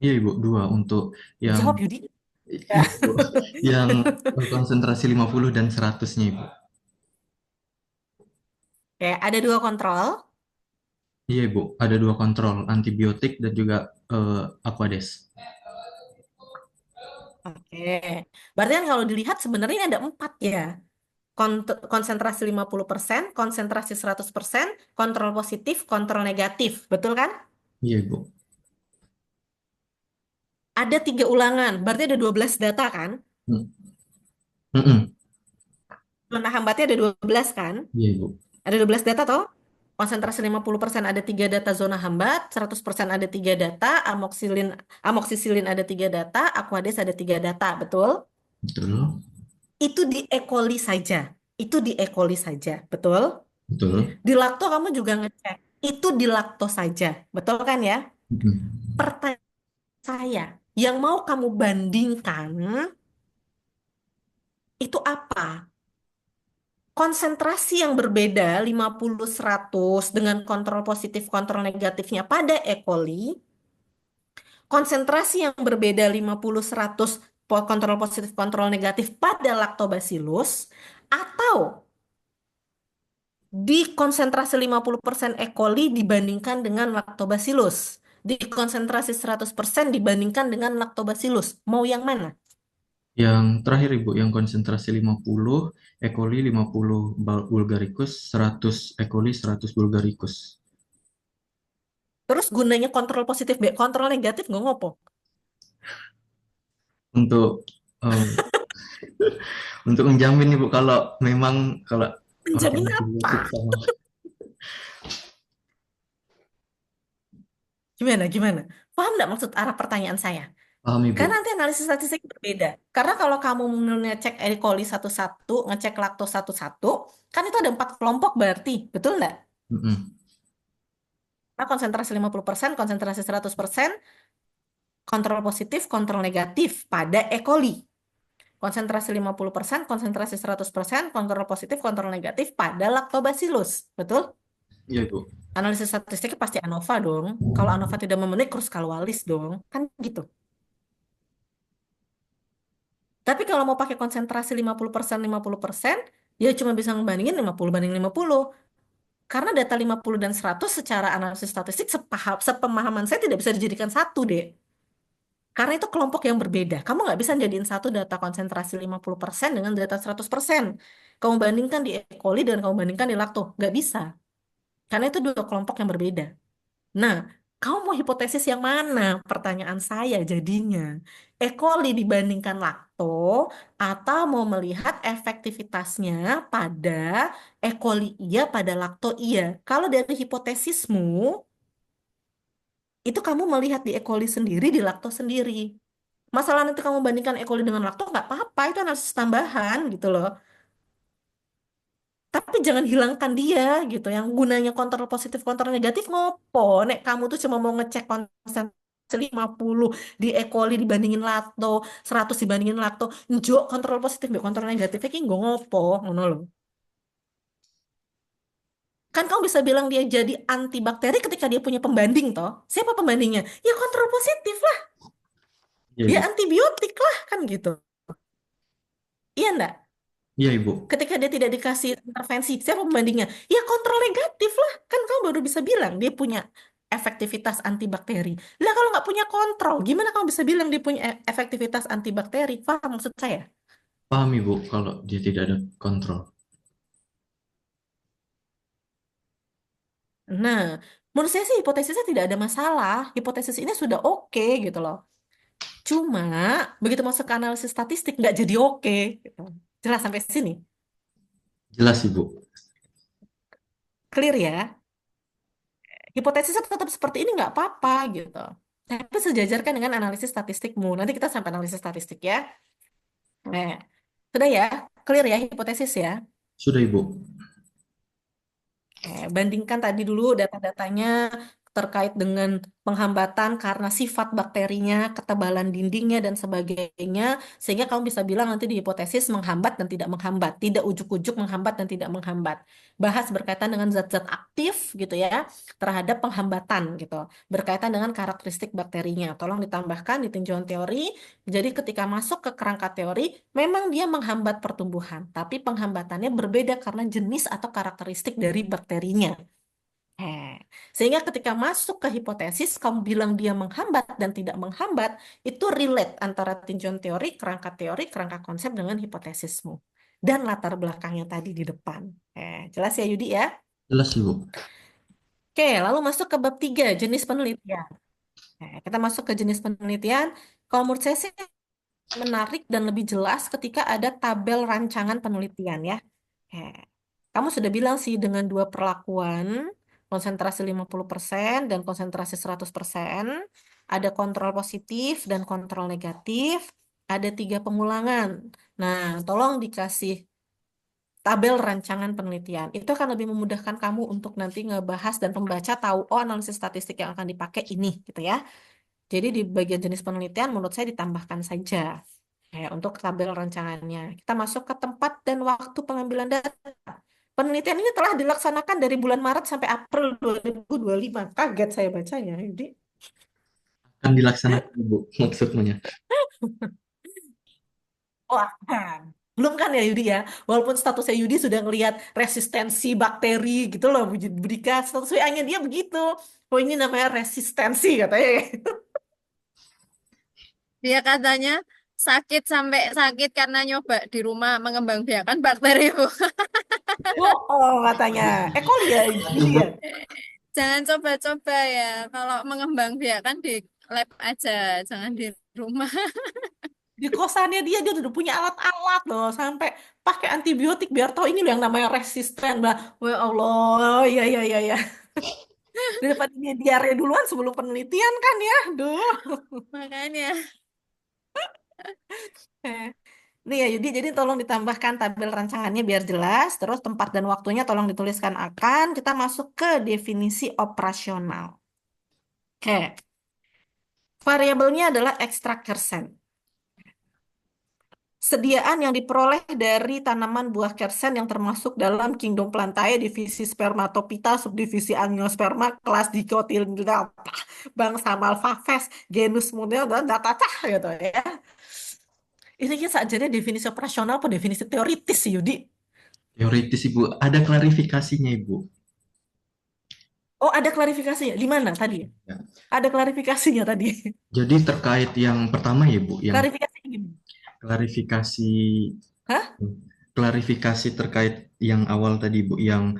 Iya, Ibu, dua untuk yang Jawab Yudi. iya, Ibu, yang konsentrasi 50 dan 100-nya, Ibu. Oke, ada 2 kontrol. Iya, Ibu, ada 2 kontrol, antibiotik dan juga Aquades. Oke, berarti kan kalau dilihat sebenarnya ini ada 4 ya. Konsentrasi 50%, konsentrasi 100%, kontrol positif, kontrol negatif. Betul kan? Iya, Ibu. Ada 3 ulangan, berarti ada 12 data kan? Mm. Mm-mm. Zona hambatnya ada 12 kan? Iya, Ibu. Ada 12 data toh? Konsentrasi 50% ada 3 data zona hambat, 100% ada 3 data, amoksisilin ada 3 data, aquades ada 3 data, betul? Betul. Itu di E. coli saja. Itu di E. coli saja, betul? Betul. Di lakto kamu juga ngecek. Itu di lakto saja, betul kan ya? Mm-mm. Pertanyaan saya, yang mau kamu bandingkan itu apa? Konsentrasi yang berbeda 50-100 dengan kontrol positif kontrol negatifnya pada E. coli, konsentrasi yang berbeda 50-100 kontrol positif kontrol negatif pada Lactobacillus, atau di konsentrasi 50% E. coli dibandingkan dengan Lactobacillus, di konsentrasi 100% dibandingkan dengan Lactobacillus, mau yang mana? Yang terakhir, Ibu, yang konsentrasi 50 E. coli, 50 Bulgaricus, 100 E. coli, 100 Bulgaricus. Terus gunanya kontrol positif, kontrol negatif nggak ngopo? Untuk eh, untuk menjamin, Ibu, kalau memang kalau Menjamin antibiotik apa? sama. Gimana, gimana? Paham nggak maksud arah pertanyaan saya? Paham, Kan Ibu. nanti analisis statistik berbeda. Karena kalau kamu ngecek E. coli satu-satu, ngecek lakto satu-satu, kan itu ada 4 kelompok berarti. Betul nggak? Mm-mm. Nah, konsentrasi 50%, konsentrasi 100%, kontrol positif, kontrol negatif pada E. coli. Konsentrasi 50%, konsentrasi 100%, kontrol positif, kontrol negatif pada Lactobacillus. Betul? Iya, Ibu. Analisis statistiknya pasti ANOVA dong. Kalau ANOVA tidak memenuhi, Kruskal-Wallis dong. Kan gitu. Tapi kalau mau pakai konsentrasi 50%, ya cuma bisa ngebandingin 50 banding 50. Karena data 50 dan 100 secara analisis statistik sepemahaman saya tidak bisa dijadikan satu, deh. Karena itu kelompok yang berbeda. Kamu nggak bisa jadiin satu data konsentrasi 50% dengan data 100%. Kamu bandingkan di E. coli dan kamu bandingkan di lakto. Nggak bisa. Karena itu 2 kelompok yang berbeda. Nah, kamu mau hipotesis yang mana? Pertanyaan saya jadinya. E. coli dibandingkan lakto atau mau melihat efektivitasnya pada E. coli iya pada lakto iya. Kalau dari hipotesismu, itu kamu melihat di E. coli sendiri, di lakto sendiri. Masalah nanti kamu bandingkan E. coli dengan lakto nggak apa-apa, itu analisis tambahan gitu loh. Tapi jangan hilangkan dia gitu. Yang gunanya kontrol positif, kontrol negatif ngopo. Nek kamu tuh cuma mau ngecek konsentrasi 50 di E. coli dibandingin lakto, 100 dibandingin lakto. Njuk kontrol positif, mbak kontrol negatifnya ki nggo ngopo, ngono loh. Kan kamu bisa bilang dia jadi antibakteri ketika dia punya pembanding toh. Siapa pembandingnya? Ya kontrol positif lah. Iya, Ya Ibu. antibiotik lah kan gitu. Iya enggak? Iya, Ibu. Ketika dia tidak dikasih intervensi, siapa pembandingnya? Ya kontrol negatif lah. Kan kamu baru bisa bilang dia punya efektivitas antibakteri. Lah kalau nggak punya kontrol, gimana kamu bisa bilang dia punya efektivitas antibakteri? Paham maksud saya? Paham, Ibu, kalau dia tidak ada kontrol. Nah, menurut saya sih hipotesisnya tidak ada masalah. Hipotesis ini sudah oke gitu loh. Cuma begitu masuk ke analisis statistik nggak jadi oke. Gitu. Jelas sampai sini? Jelas, Ibu. Clear ya? Hipotesisnya tetap seperti ini nggak apa-apa gitu. Tapi sejajarkan dengan analisis statistikmu. Nanti kita sampai analisis statistik ya. Nah, sudah ya, clear ya hipotesis ya. Sudah, Ibu. Bandingkan tadi dulu data-datanya terkait dengan penghambatan karena sifat bakterinya, ketebalan dindingnya, dan sebagainya. Sehingga kamu bisa bilang nanti di hipotesis menghambat dan tidak menghambat. Tidak ujuk-ujuk menghambat dan tidak menghambat. Bahas berkaitan dengan zat-zat aktif gitu ya, terhadap penghambatan gitu. Berkaitan dengan karakteristik bakterinya. Tolong ditambahkan di tinjauan teori. Jadi ketika masuk ke kerangka teori, memang dia menghambat pertumbuhan. Tapi penghambatannya berbeda karena jenis atau karakteristik dari bakterinya. Eh, Sehingga ketika masuk ke hipotesis, kamu bilang dia menghambat dan tidak menghambat, itu relate antara tinjauan teori, kerangka konsep dengan hipotesismu. Dan latar belakangnya tadi di depan. Jelas ya Yudi ya? Jelas, Ibu. Oke, lalu masuk ke bab 3, jenis penelitian. Kita masuk ke jenis penelitian. Kalau menurut saya sih menarik dan lebih jelas ketika ada tabel rancangan penelitian ya. Eh, Kamu sudah bilang sih dengan dua perlakuan, konsentrasi 50% dan konsentrasi 100%, ada kontrol positif dan kontrol negatif, ada 3 pengulangan. Nah, tolong dikasih tabel rancangan penelitian. Itu akan lebih memudahkan kamu untuk nanti ngebahas dan pembaca tahu, oh analisis statistik yang akan dipakai ini, gitu ya. Jadi di bagian jenis penelitian menurut saya ditambahkan saja untuk tabel rancangannya. Kita masuk ke tempat dan waktu pengambilan data. Penelitian ini telah dilaksanakan dari bulan Maret sampai April 2025. Kaget saya bacanya, Yudi. Akan dilaksanakan, Ibu, maksudnya. Wah, kan. Belum kan ya Yudi ya? Walaupun statusnya Yudi sudah ngelihat resistensi bakteri gitu loh, Bu Budika. Status WA-nya dia begitu. Oh ini namanya resistensi katanya. Dia katanya sakit sampai sakit karena nyoba di rumah mengembangbiakan bakteri, Bu. Oh, oh katanya. Coli ya Yudi ya? Jangan coba-coba ya. Kalau mengembangbiakan di lab aja, jangan di rumah. Di kosannya dia udah punya alat-alat loh sampai pakai antibiotik biar tahu ini loh yang namanya resisten bah. Wah Allah, ya ya ya ya. Daripada dia diare duluan sebelum penelitian kan ya. Duh. Makanya. Eh, Nih ya Yudi, jadi tolong ditambahkan tabel rancangannya biar jelas. Terus tempat dan waktunya tolong dituliskan akan. Kita masuk ke definisi operasional. Oke, variabelnya adalah ekstrak kersen. Sediaan yang diperoleh dari tanaman buah kersen yang termasuk dalam kingdom Plantae, divisi Spermatophyta, subdivisi Angiosperma, kelas Dicotyledonata, bangsa Malvaceae, genus Monel, dan data gitu ya. Ini kan saja definisi operasional apa definisi teoritis sih, Yudi? Teoritis, Ibu. Ada klarifikasinya, Ibu. Oh, ada klarifikasinya. Di mana tadi? Ya. Ada klarifikasinya tadi. Jadi terkait yang pertama ya, Bu, yang Klarifikasinya gimana? klarifikasi Hah? klarifikasi terkait yang awal tadi, Bu, yang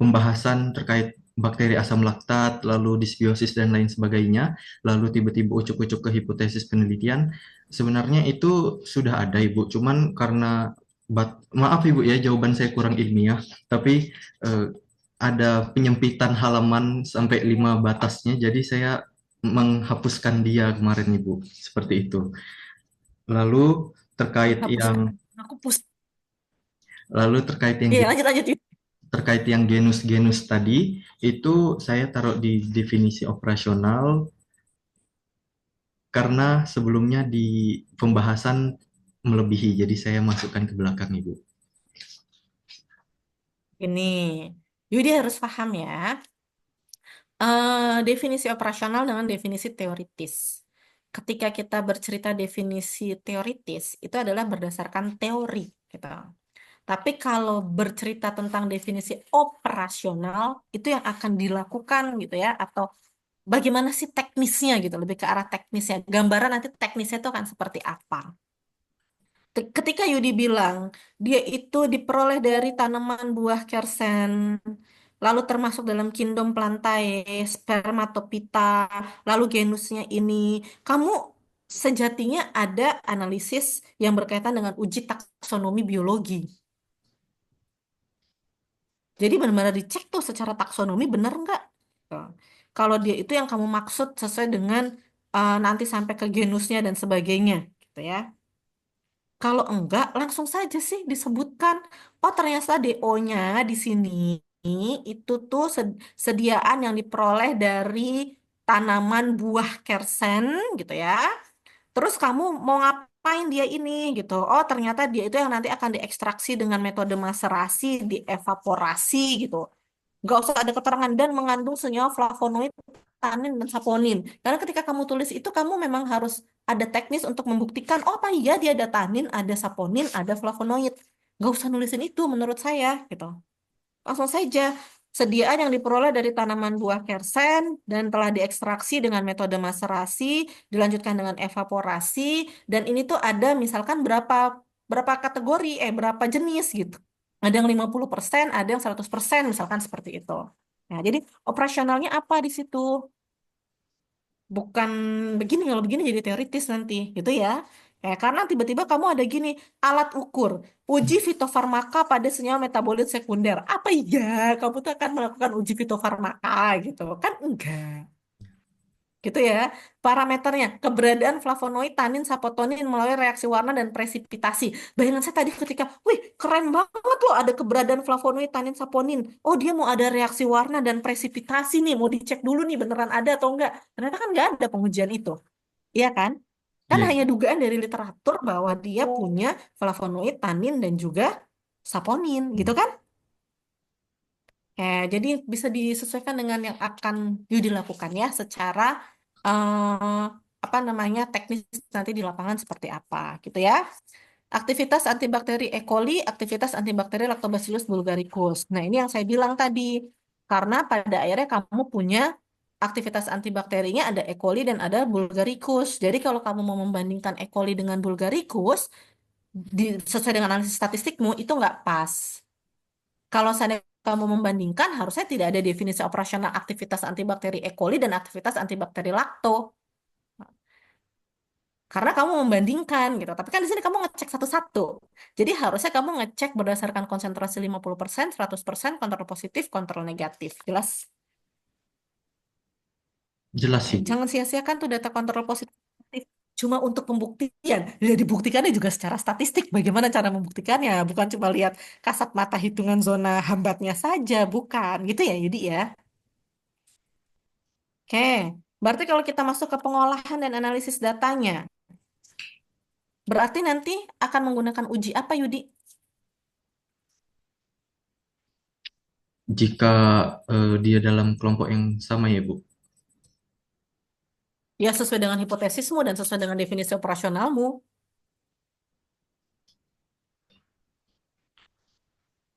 pembahasan terkait bakteri asam laktat, lalu disbiosis dan lain sebagainya, lalu tiba-tiba ucuk-ucuk ke hipotesis penelitian, sebenarnya itu sudah ada, Ibu, cuman karena maaf Ibu ya, jawaban saya kurang ilmiah, tapi eh, ada penyempitan halaman sampai 5 batasnya, jadi saya menghapuskan dia kemarin, Ibu, seperti itu. Lalu terkait Hapuskan. yang Aku pusing. lalu terkait yang Iya, lanjut lanjut. Yudi. terkait yang genus-genus tadi itu saya taruh di definisi operasional karena sebelumnya di pembahasan melebihi, jadi saya masukkan ke belakang, Ibu. Ini, Yudi harus paham ya. Definisi operasional dengan definisi teoritis. Ketika kita bercerita definisi teoritis, itu adalah berdasarkan teori, gitu. Tapi kalau bercerita tentang definisi operasional, itu yang akan dilakukan gitu ya, atau bagaimana sih teknisnya gitu, lebih ke arah teknisnya. Gambaran nanti teknisnya itu akan seperti apa. Ketika Yudi bilang dia itu diperoleh dari tanaman buah kersen, lalu termasuk dalam kingdom Plantae, Spermatophyta, lalu genusnya ini, kamu sejatinya ada analisis yang berkaitan dengan uji taksonomi biologi. Jadi benar-benar dicek tuh secara taksonomi benar nggak? Tuh. Kalau dia itu yang kamu maksud sesuai dengan nanti sampai ke genusnya dan sebagainya, gitu ya. Kalau enggak, langsung saja sih disebutkan, oh ternyata DO-nya di sini itu tuh sediaan yang diperoleh dari tanaman buah kersen, gitu ya. Terus kamu mau ngapain dia ini gitu? Oh, ternyata dia itu yang nanti akan diekstraksi dengan metode maserasi, dievaporasi gitu. Nggak usah ada keterangan dan mengandung senyawa flavonoid, tanin, dan saponin. Karena ketika kamu tulis itu, kamu memang harus ada teknis untuk membuktikan, oh apa iya dia ada tanin, ada saponin, ada flavonoid. Nggak usah nulisin itu menurut saya gitu. Langsung saja, sediaan yang diperoleh dari tanaman buah kersen dan telah diekstraksi dengan metode maserasi, dilanjutkan dengan evaporasi, dan ini tuh ada misalkan berapa berapa kategori, berapa jenis gitu. Ada yang 50%, ada yang 100%, misalkan seperti itu. Nah, jadi operasionalnya apa di situ? Bukan begini, kalau begini jadi teoritis nanti, gitu ya. Karena tiba-tiba kamu ada gini, alat ukur, uji fitofarmaka pada senyawa metabolit sekunder. Apa iya kamu tuh akan melakukan uji fitofarmaka gitu? Kan enggak. Gitu ya. Parameternya, keberadaan flavonoid, tanin, sapotonin melalui reaksi warna dan presipitasi. Bayangan saya tadi ketika, wih keren banget loh ada keberadaan flavonoid, tanin, saponin. Oh dia mau ada reaksi warna dan presipitasi nih, mau dicek dulu nih beneran ada atau enggak. Ternyata kan enggak ada pengujian itu. Iya kan? Kan Iya. hanya dugaan dari literatur bahwa dia punya flavonoid, tanin, dan juga saponin. Gitu kan? Jadi bisa disesuaikan dengan yang akan Yudi lakukan ya secara eh, apa namanya teknis nanti di lapangan seperti apa gitu ya. Aktivitas antibakteri E. coli, aktivitas antibakteri Lactobacillus bulgaricus. Nah, ini yang saya bilang tadi. Karena pada akhirnya kamu punya aktivitas antibakterinya ada E. coli dan ada bulgaricus. Jadi kalau kamu mau membandingkan E. coli dengan bulgaricus, sesuai dengan analisis statistikmu itu nggak pas. Kalau seandainya kamu membandingkan, harusnya tidak ada definisi operasional aktivitas antibakteri E. coli dan aktivitas antibakteri lakto. Karena kamu membandingkan gitu. Tapi kan di sini kamu ngecek satu-satu. Jadi harusnya kamu ngecek berdasarkan konsentrasi 50%, 100%, kontrol positif, kontrol negatif. Jelas? Jelas sih, Bu. Jangan sia-siakan tuh data kontrol positif cuma untuk pembuktian. Ya dibuktikannya juga secara statistik. Bagaimana cara membuktikannya? Bukan cuma lihat kasat mata hitungan zona hambatnya saja, bukan. Gitu ya, Yudi ya. Oke, berarti kalau kita masuk ke pengolahan dan analisis datanya, berarti nanti akan menggunakan uji apa, Yudi? Jika dia dalam kelompok yang sama ya, Bu. Ya sesuai dengan hipotesismu dan sesuai dengan definisi operasionalmu.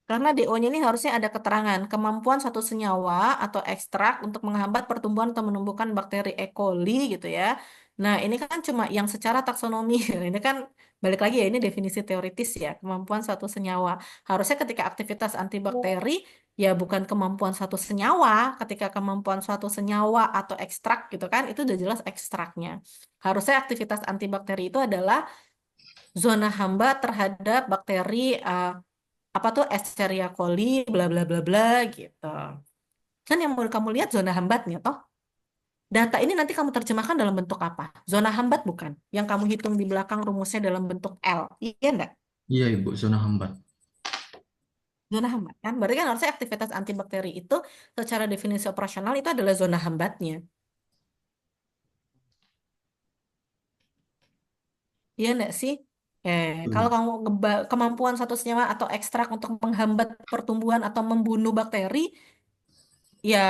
Karena DO-nya ini harusnya ada keterangan kemampuan satu senyawa atau ekstrak untuk menghambat pertumbuhan atau menumbuhkan bakteri E. coli gitu ya. Nah, ini kan cuma yang secara taksonomi. Ini kan balik lagi ya, ini definisi teoritis ya, kemampuan satu senyawa. Harusnya ketika aktivitas antibakteri ya bukan kemampuan satu senyawa, ketika kemampuan suatu senyawa atau ekstrak gitu kan, itu udah jelas ekstraknya. Harusnya aktivitas antibakteri itu adalah zona hamba terhadap bakteri apa tuh Escherichia coli bla bla bla bla gitu. Kan yang mau kamu lihat zona hambatnya toh. Data ini nanti kamu terjemahkan dalam bentuk apa? Zona hambat bukan? Yang kamu hitung di belakang rumusnya dalam bentuk L. Iya enggak? Iya, Ibu, zona hambat. Zona hambat kan? Berarti kan harusnya aktivitas antibakteri itu secara definisi operasional itu adalah zona hambatnya. Iya enggak sih? Kalau Betul. kamu kemampuan satu senyawa atau ekstrak untuk menghambat pertumbuhan atau membunuh bakteri, ya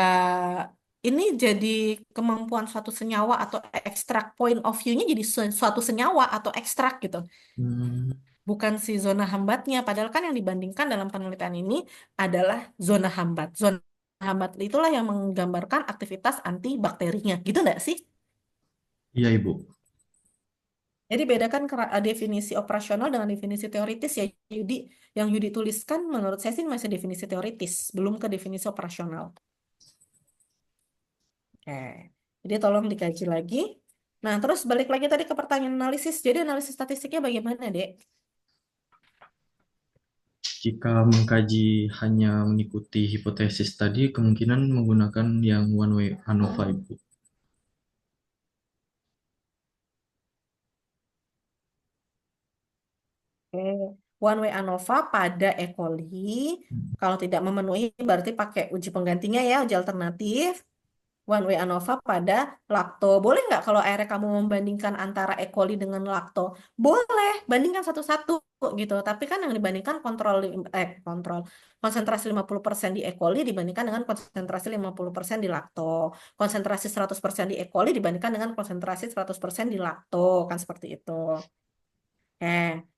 ini jadi kemampuan suatu senyawa atau ekstrak point of view-nya jadi suatu senyawa atau ekstrak gitu. Hmm, Bukan si zona hambatnya. Padahal kan yang dibandingkan dalam penelitian ini adalah zona hambat. Zona hambat itulah yang menggambarkan aktivitas antibakterinya. Gitu nggak sih? iya, Ibu. Jadi bedakan definisi operasional dengan definisi teoritis ya Yudi. Yang Yudi tuliskan menurut saya sih masih definisi teoritis, belum ke definisi operasional. Oke. Jadi tolong dikaji lagi. Nah, terus balik lagi tadi ke pertanyaan analisis. Jadi analisis statistiknya bagaimana, Dek? Jika mengkaji hanya mengikuti hipotesis tadi, kemungkinan menggunakan yang one way ANOVA, Ibu. Oke. One way ANOVA pada E. coli. Kalau tidak memenuhi berarti pakai uji penggantinya ya, uji alternatif. One way ANOVA pada lakto. Boleh nggak kalau akhirnya kamu membandingkan antara E. coli dengan lakto? Boleh, bandingkan satu-satu gitu. Tapi kan yang dibandingkan kontrol konsentrasi 50% di E. coli dibandingkan dengan konsentrasi 50% di lakto. Konsentrasi 100% di E. coli dibandingkan dengan konsentrasi 100% di lakto. Kan seperti itu.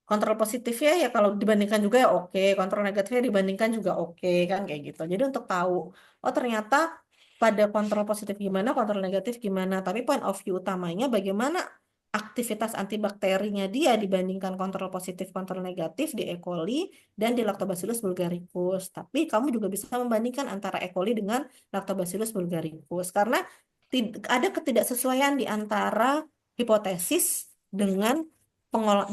Kontrol positifnya ya kalau dibandingkan juga ya oke, kontrol negatifnya dibandingkan juga oke kan kayak gitu. Jadi untuk tahu, oh ternyata pada kontrol positif gimana, kontrol negatif gimana. Tapi point of view utamanya bagaimana aktivitas antibakterinya dia dibandingkan kontrol positif, kontrol negatif di E. coli dan di Lactobacillus bulgaricus. Tapi kamu juga bisa membandingkan antara E. coli dengan Lactobacillus bulgaricus karena ada ketidaksesuaian di antara hipotesis dengan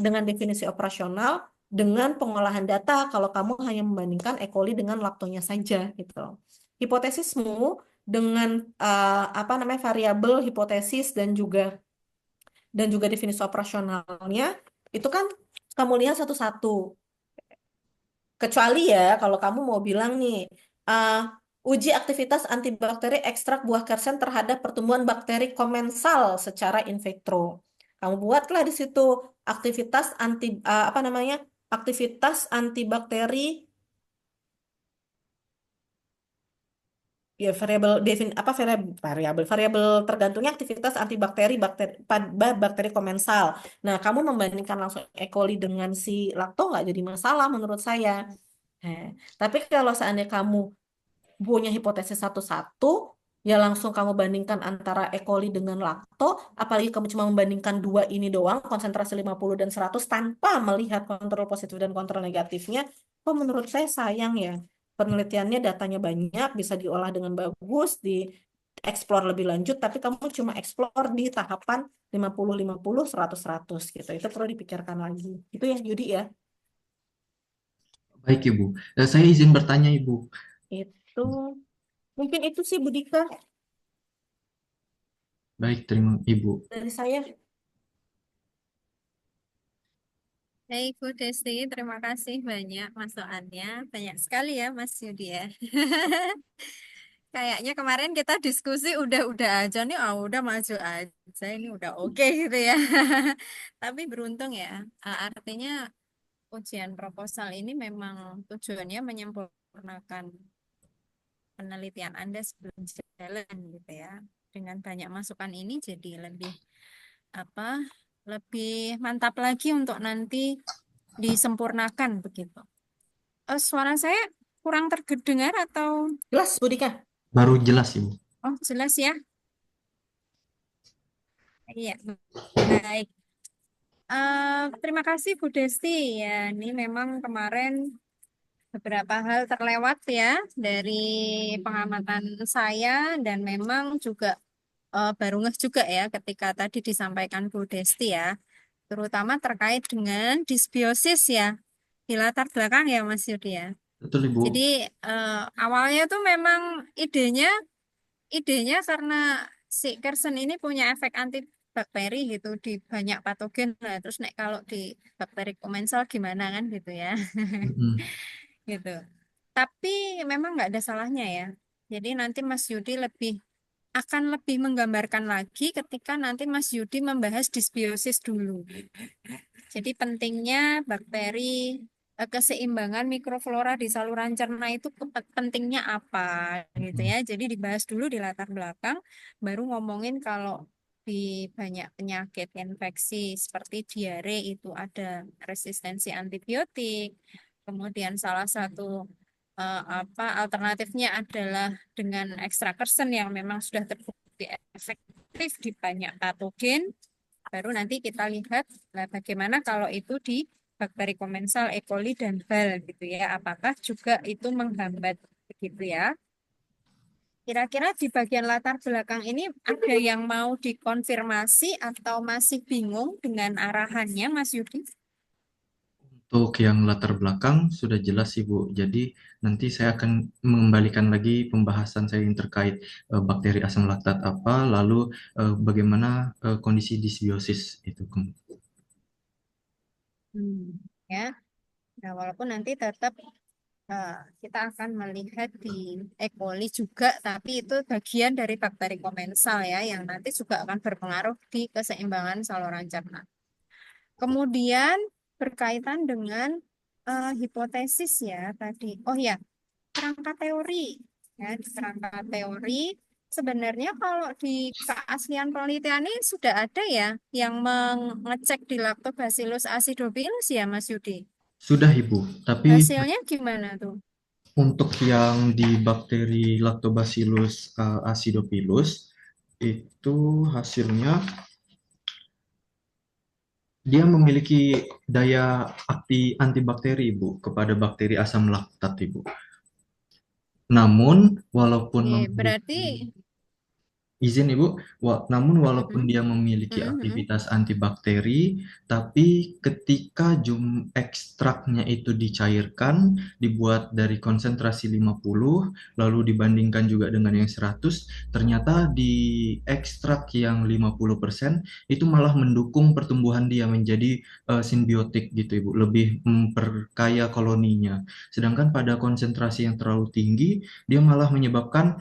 dengan definisi operasional dengan pengolahan data kalau kamu hanya membandingkan E. coli dengan laktonya saja gitu. Hipotesismu dengan apa namanya variabel hipotesis dan juga definisi operasionalnya itu kan kamu lihat satu-satu. Kecuali ya kalau kamu mau bilang nih uh, uji aktivitas antibakteri ekstrak buah kersen terhadap pertumbuhan bakteri komensal secara in vitro. Kamu buatlah di situ aktivitas apa namanya? Aktivitas antibakteri ya variabel tergantungnya aktivitas antibakteri pada bakteri komensal. Nah, kamu membandingkan langsung E. coli dengan si lakto nggak jadi masalah menurut saya. Nah, tapi kalau seandainya kamu punya hipotesis satu-satu, ya langsung kamu bandingkan antara E. coli dengan lakto, apalagi kamu cuma membandingkan dua ini doang, konsentrasi 50 dan 100 tanpa melihat kontrol positif dan kontrol negatifnya, kok menurut saya sayang ya. Penelitiannya datanya banyak, bisa diolah dengan bagus, dieksplor lebih lanjut, tapi kamu cuma eksplor di tahapan 50-50, 100-100 gitu. Itu perlu dipikirkan lagi. Itu ya, Yudi ya. Baik, Ibu. Saya izin bertanya, Ibu. Itu mungkin itu sih Budika Baik, terima Ibu. dari saya. Baik, Bu Desti, terima kasih banyak masukannya. Banyak sekali ya, Mas Yudi ya. Kayaknya kemarin kita diskusi udah aja nih, udah maju aja, ini udah oke gitu ya. Tapi beruntung ya, artinya ujian proposal ini memang tujuannya menyempurnakan penelitian Anda sebelum jalan gitu ya. Dengan banyak masukan ini jadi lebih apa? Lebih mantap lagi untuk nanti disempurnakan begitu. Suara saya kurang terdengar atau Jelas, Budika. Baru jelas, Ibu. oh jelas ya? Iya, baik. Terima kasih Bu Desti ya. Ini memang kemarin beberapa hal terlewat ya dari pengamatan saya dan memang juga baru ngeh juga ya ketika tadi disampaikan Bu Desti ya, terutama terkait dengan disbiosis ya di latar belakang ya Mas Yudi ya. Betul, Ibu. Jadi awalnya tuh memang idenya idenya karena si Kersen ini punya efek antibakteri gitu di banyak patogen. Nah, terus nek kalau di bakteri komensal gimana kan gitu ya. Mm-mm. Gitu. Tapi memang nggak ada salahnya ya. Jadi nanti Mas Yudi akan lebih menggambarkan lagi ketika nanti Mas Yudi membahas disbiosis dulu. Jadi pentingnya bakteri, keseimbangan mikroflora di saluran cerna itu pentingnya apa gitu Mm-mm. ya. Jadi dibahas dulu di latar belakang, baru ngomongin kalau di banyak penyakit infeksi seperti diare itu ada resistensi antibiotik. Kemudian salah satu apa alternatifnya adalah dengan ekstrak kersen yang memang sudah terbukti efektif di banyak patogen. Baru nanti kita lihat lah bagaimana kalau itu di bakteri komensal, E. coli dan BAL gitu ya. Apakah juga itu menghambat begitu ya? Kira-kira di bagian latar belakang ini ada yang mau dikonfirmasi atau masih bingung dengan arahannya, Mas Yudi? Untuk yang latar belakang sudah jelas, Ibu. Jadi nanti saya akan mengembalikan lagi pembahasan saya yang terkait bakteri asam laktat apa, lalu bagaimana kondisi disbiosis itu. Hmm. ya. Nah, walaupun nanti tetap kita akan melihat di E. coli juga, tapi itu bagian dari bakteri komensal ya, yang nanti juga akan berpengaruh di keseimbangan saluran cerna. Kemudian berkaitan dengan hipotesis ya tadi. Oh ya, kerangka teori. Ya, di kerangka teori sebenarnya kalau di keaslian penelitian ini sudah ada ya yang mengecek di Lactobacillus acidophilus ya Mas Yudi. Sudah Ibu, tapi Hasilnya gimana tuh? untuk yang di bakteri Lactobacillus acidophilus itu hasilnya dia memiliki daya antibakteri Ibu kepada bakteri asam laktat Ibu. Namun walaupun Oke, berarti memiliki izin Ibu, namun walaupun Mhm, dia memiliki mhm, mhm. aktivitas antibakteri, tapi ketika ekstraknya itu dicairkan, dibuat dari konsentrasi 50, lalu dibandingkan juga dengan yang 100, ternyata di ekstrak yang 50% itu malah mendukung pertumbuhan dia menjadi simbiotik gitu Ibu, lebih memperkaya koloninya. Sedangkan pada konsentrasi yang terlalu tinggi, dia malah menyebabkan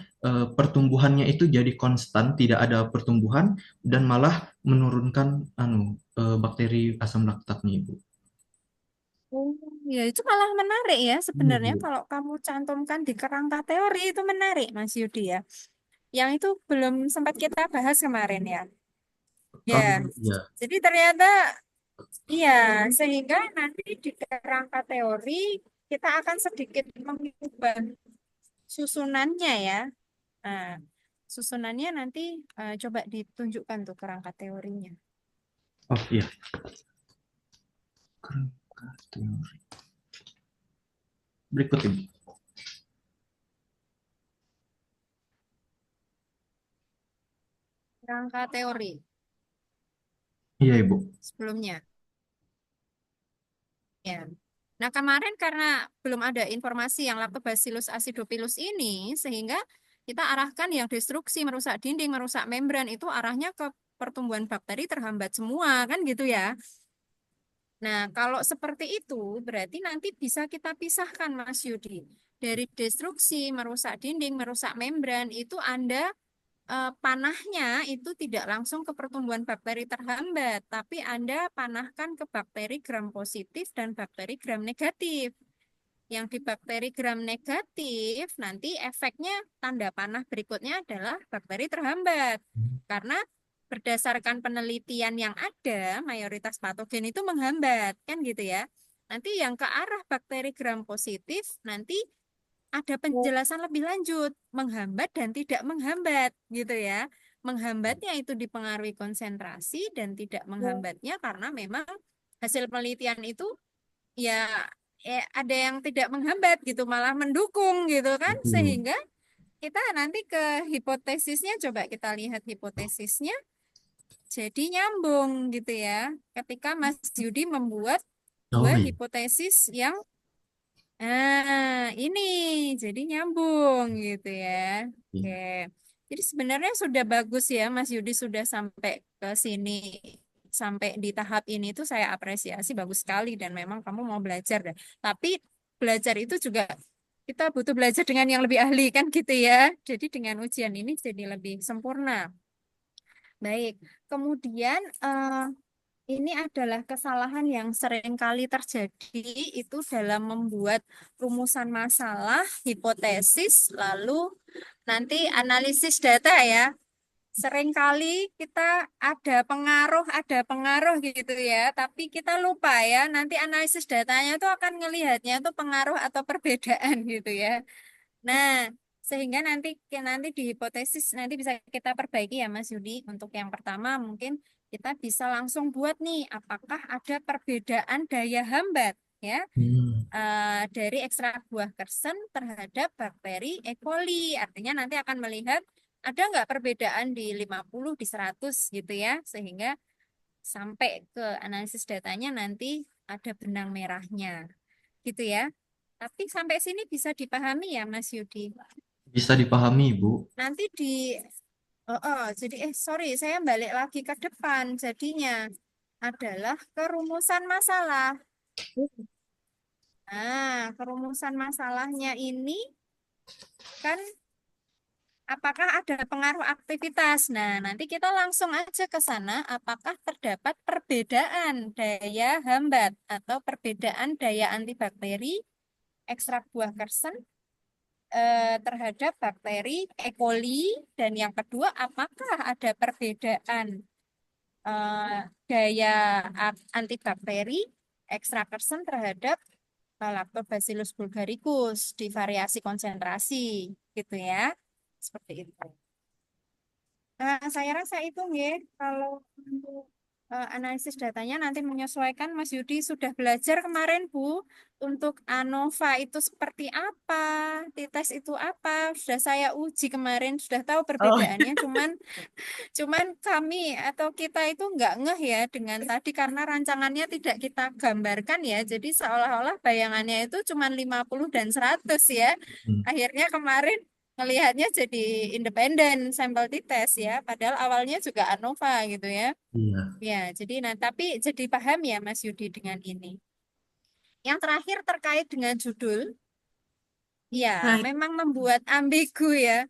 pertumbuhannya itu jadi konstan, tidak ada pertumbuhan dan malah menurunkan bakteri asam laktatnya, Ibu. Oh, ya itu malah menarik ya Iya, sebenarnya Bu. kalau kamu cantumkan di kerangka teori itu menarik Mas Yudi ya. Yang itu belum sempat kita bahas kemarin ya. Ya, Ya. jadi ternyata iya, sehingga nanti di kerangka teori kita akan sedikit mengubah susunannya ya. Nah, susunannya nanti coba ditunjukkan tuh kerangka teorinya. Oh iya, kerangka teori. Berikut, Ibu. Kerangka teori Iya, Ibu. sebelumnya. Ya. Nah, kemarin karena belum ada informasi yang Lactobacillus acidophilus ini, sehingga kita arahkan yang destruksi, merusak dinding, merusak membran, itu arahnya ke pertumbuhan bakteri terhambat semua, kan gitu ya. Nah, kalau seperti itu, berarti nanti bisa kita pisahkan, Mas Yudi. Dari destruksi, merusak dinding, merusak membran, itu Anda panahnya itu tidak langsung ke pertumbuhan bakteri terhambat, tapi Anda panahkan ke bakteri gram positif dan bakteri gram negatif. Yang di bakteri gram negatif nanti efeknya tanda panah berikutnya adalah bakteri terhambat. Karena berdasarkan penelitian yang ada, mayoritas patogen itu menghambat, kan gitu ya. Nanti yang ke arah bakteri gram positif nanti ada penjelasan lebih lanjut, menghambat dan tidak menghambat, gitu ya. Menghambatnya itu dipengaruhi konsentrasi dan tidak menghambatnya karena memang hasil penelitian itu ya ada yang tidak menghambat gitu, malah mendukung gitu kan, Betul. sehingga kita nanti ke hipotesisnya coba kita lihat hipotesisnya jadi nyambung gitu ya. Ketika Mas Yudi membuat Oh dua iya. hipotesis yang ini jadi nyambung gitu ya. Oke. Jadi sebenarnya sudah bagus ya Mas Yudi sudah sampai ke sini. Sampai di tahap ini tuh saya apresiasi bagus sekali dan memang kamu mau belajar deh. Tapi belajar itu juga kita butuh belajar dengan yang lebih ahli kan gitu ya. Jadi dengan ujian ini jadi lebih sempurna. Baik. Kemudian ini adalah kesalahan yang sering kali terjadi itu dalam membuat rumusan masalah, hipotesis, lalu nanti analisis data ya. Seringkali kita ada pengaruh gitu ya, tapi kita lupa ya, nanti analisis datanya itu akan ngelihatnya itu pengaruh atau perbedaan gitu ya. Nah, sehingga nanti di hipotesis nanti bisa kita perbaiki ya Mas Yudi. Untuk yang pertama mungkin kita bisa langsung buat nih apakah ada perbedaan daya hambat ya dari ekstrak buah kersen terhadap bakteri E. coli. Artinya nanti akan melihat ada nggak perbedaan di 50 di 100 gitu ya. Sehingga sampai ke analisis datanya nanti ada benang merahnya gitu ya. Tapi sampai sini bisa dipahami ya Mas Yudi. Bisa dipahami, Ibu. Nanti jadi sorry saya balik lagi ke depan jadinya adalah kerumusan masalah. Nah, kerumusan masalahnya ini kan apakah ada pengaruh aktivitas? Nah, nanti kita langsung aja ke sana. Apakah terdapat perbedaan daya hambat atau perbedaan daya antibakteri ekstrak buah kersen terhadap bakteri E. coli? Dan yang kedua, apakah ada perbedaan eh, daya antibakteri ekstrak kersen terhadap Lactobacillus bulgaricus di variasi konsentrasi, gitu ya. Seperti itu. Saya rasa itu nggih, kalau untuk analisis datanya nanti menyesuaikan. Mas Yudi sudah belajar kemarin Bu untuk ANOVA itu seperti apa, TITES itu apa, sudah saya uji kemarin, sudah tahu Oh, perbedaannya. Cuman kami atau kita itu nggak ngeh ya dengan tadi karena rancangannya tidak kita gambarkan ya. Jadi seolah-olah bayangannya itu cuman 50 dan 100 ya. Hmm, Akhirnya kemarin ngelihatnya jadi independen sampel dites ya. Padahal awalnya juga ANOVA gitu ya. iya. Ya, jadi nah tapi jadi paham ya Mas Yudi dengan ini. Yang terakhir terkait dengan judul, ya nah, memang membuat ambigu ya.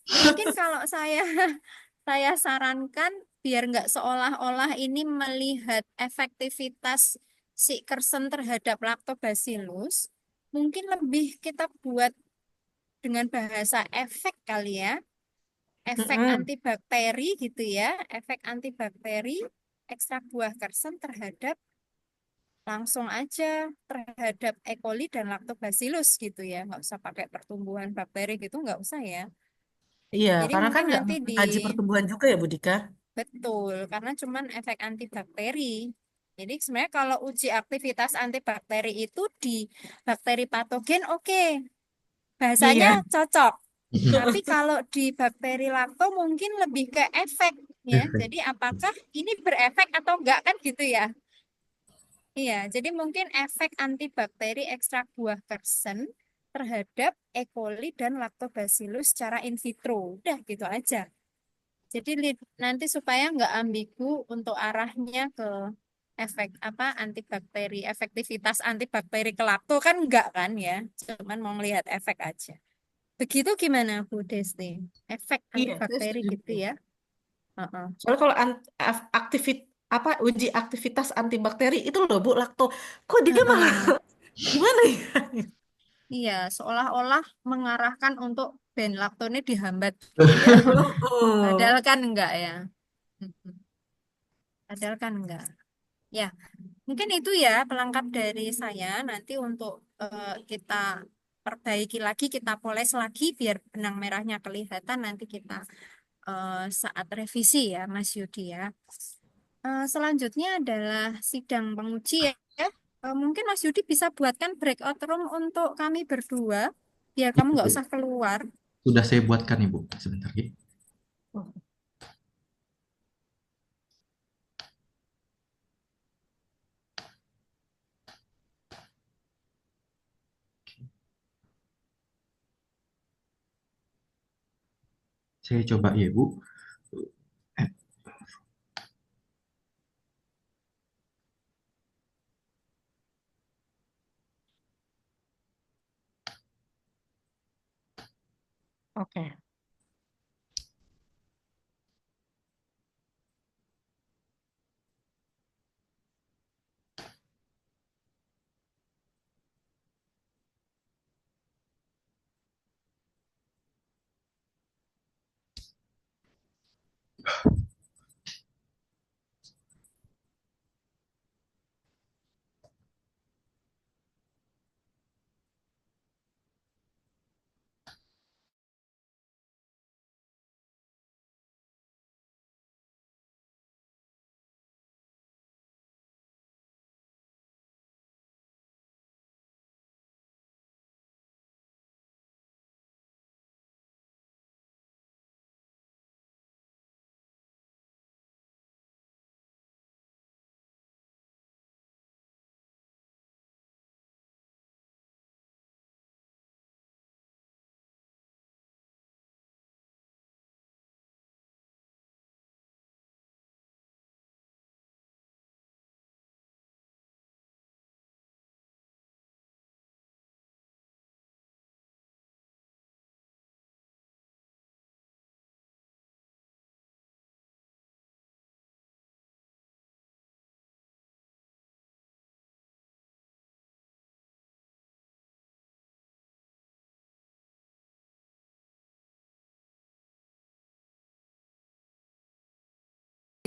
Mungkin kalau saya saya sarankan biar nggak seolah-olah ini melihat efektivitas si Kersen terhadap Lactobacillus, mungkin lebih kita buat dengan bahasa efek kali ya, efek mm-mm. antibakteri gitu ya, efek antibakteri ekstrak buah Kersen terhadap langsung aja terhadap E. coli dan Lactobacillus gitu ya, nggak usah pakai pertumbuhan bakteri gitu, nggak usah ya. Iya, Jadi karena kan mungkin nggak nanti di mengkaji pertumbuhan juga ya, Budika. Betul, karena cuman efek antibakteri. Jadi sebenarnya kalau uji aktivitas antibakteri itu di bakteri patogen oke, bahasanya Iya. cocok. Tapi kalau di bakteri lakto mungkin lebih ke efek ya. Efek. Jadi apakah ini berefek atau enggak kan gitu ya? Iya, jadi mungkin efek antibakteri ekstrak buah Kersen terhadap E. coli dan Lactobacillus secara in vitro. Udah gitu aja. Jadi nanti supaya nggak ambigu untuk arahnya ke efek apa antibakteri, efektivitas antibakteri ke lakto kan enggak kan ya, cuman mau melihat efek aja. Begitu gimana Bu Desti? Efek Iya, saya antibakteri setuju. gitu ya? Heeh. Soalnya kalau apa uji aktivitas antibakteri itu loh Bu lakto, kok dia malah Heeh. gimana ya? Iya, seolah-olah mengarahkan untuk laktone dihambat gitu ya. Oh, Padahal kan enggak ya. Mm-mm. Padahal kan enggak. Ya, mungkin itu ya pelengkap dari saya. Nanti untuk kita perbaiki lagi, kita poles lagi biar benang merahnya kelihatan. Nanti kita saat revisi ya, Mas Yudi ya. Selanjutnya adalah sidang penguji ya. Mungkin Mas Yudi bisa buatkan breakout room untuk kami berdua, biar kamu Iya, nggak Bu. usah keluar. Sudah saya buatkan, Ibu. Sebentar, ya. Saya coba ya, Bu. Eh, oke.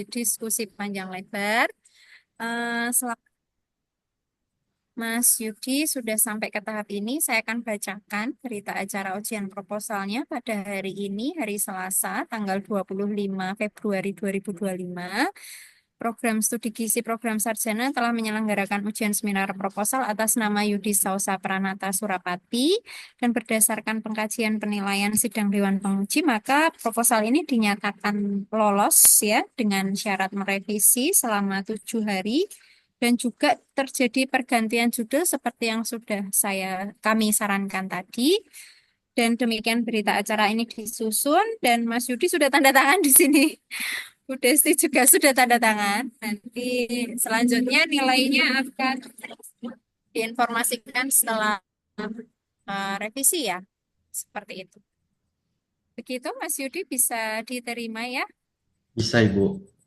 diskusi panjang lebar. Mas Yudi sudah sampai ke tahap ini, saya akan bacakan berita acara ujian proposalnya pada hari ini, hari Selasa, tanggal 25 Februari 2025. Program Studi Gizi Program Sarjana telah menyelenggarakan ujian seminar proposal atas nama Yudi Sausa Pranata Surapati, dan berdasarkan pengkajian penilaian sidang Dewan Penguji, maka proposal ini dinyatakan lolos ya dengan syarat merevisi selama 7 hari. Dan juga terjadi pergantian judul seperti yang sudah kami sarankan tadi. Dan demikian berita acara ini disusun, dan Mas Yudi sudah tanda tangan di sini. Bu Desti juga sudah tanda tangan. Nanti selanjutnya nilainya akan diinformasikan setelah revisi ya. Seperti itu. Begitu Mas Yudi, bisa diterima ya. Bisa, Ibu.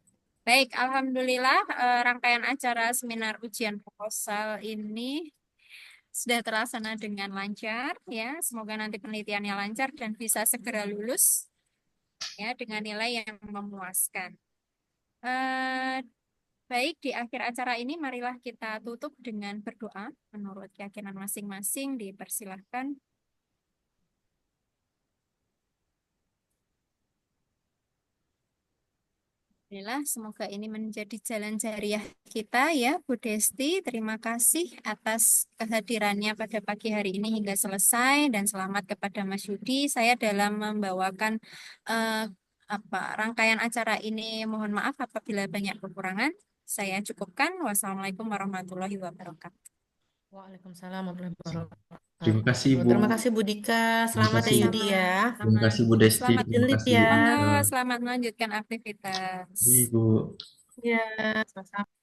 Baik, Alhamdulillah rangkaian acara seminar ujian proposal ini sudah terlaksana dengan lancar ya. Semoga nanti penelitiannya lancar dan bisa segera lulus ya dengan nilai yang memuaskan. Eh, Baik, di akhir acara ini marilah kita tutup dengan berdoa menurut keyakinan masing-masing. Dipersilahkan. Alhamdulillah, semoga ini menjadi jalan jariah kita ya, Bu Desti. Terima kasih atas kehadirannya pada pagi hari ini hingga selesai, dan selamat kepada Mas Yudi. Saya dalam membawakan eh, rangkaian acara ini mohon maaf apabila banyak kekurangan. Saya cukupkan. Wassalamualaikum warahmatullahi wabarakatuh. Waalaikumsalam warahmatullahi Terima kasih, wabarakatuh. Ibu. Terima kasih Bu Dika. Terima Selamat ya kasih. Yudi ya. Terima kasih, Bu Desti. Selamat Terima Julid kasih, ya. Monggo, Ibu. selamat melanjutkan aktivitas. Ibu. Ya, sama-sama.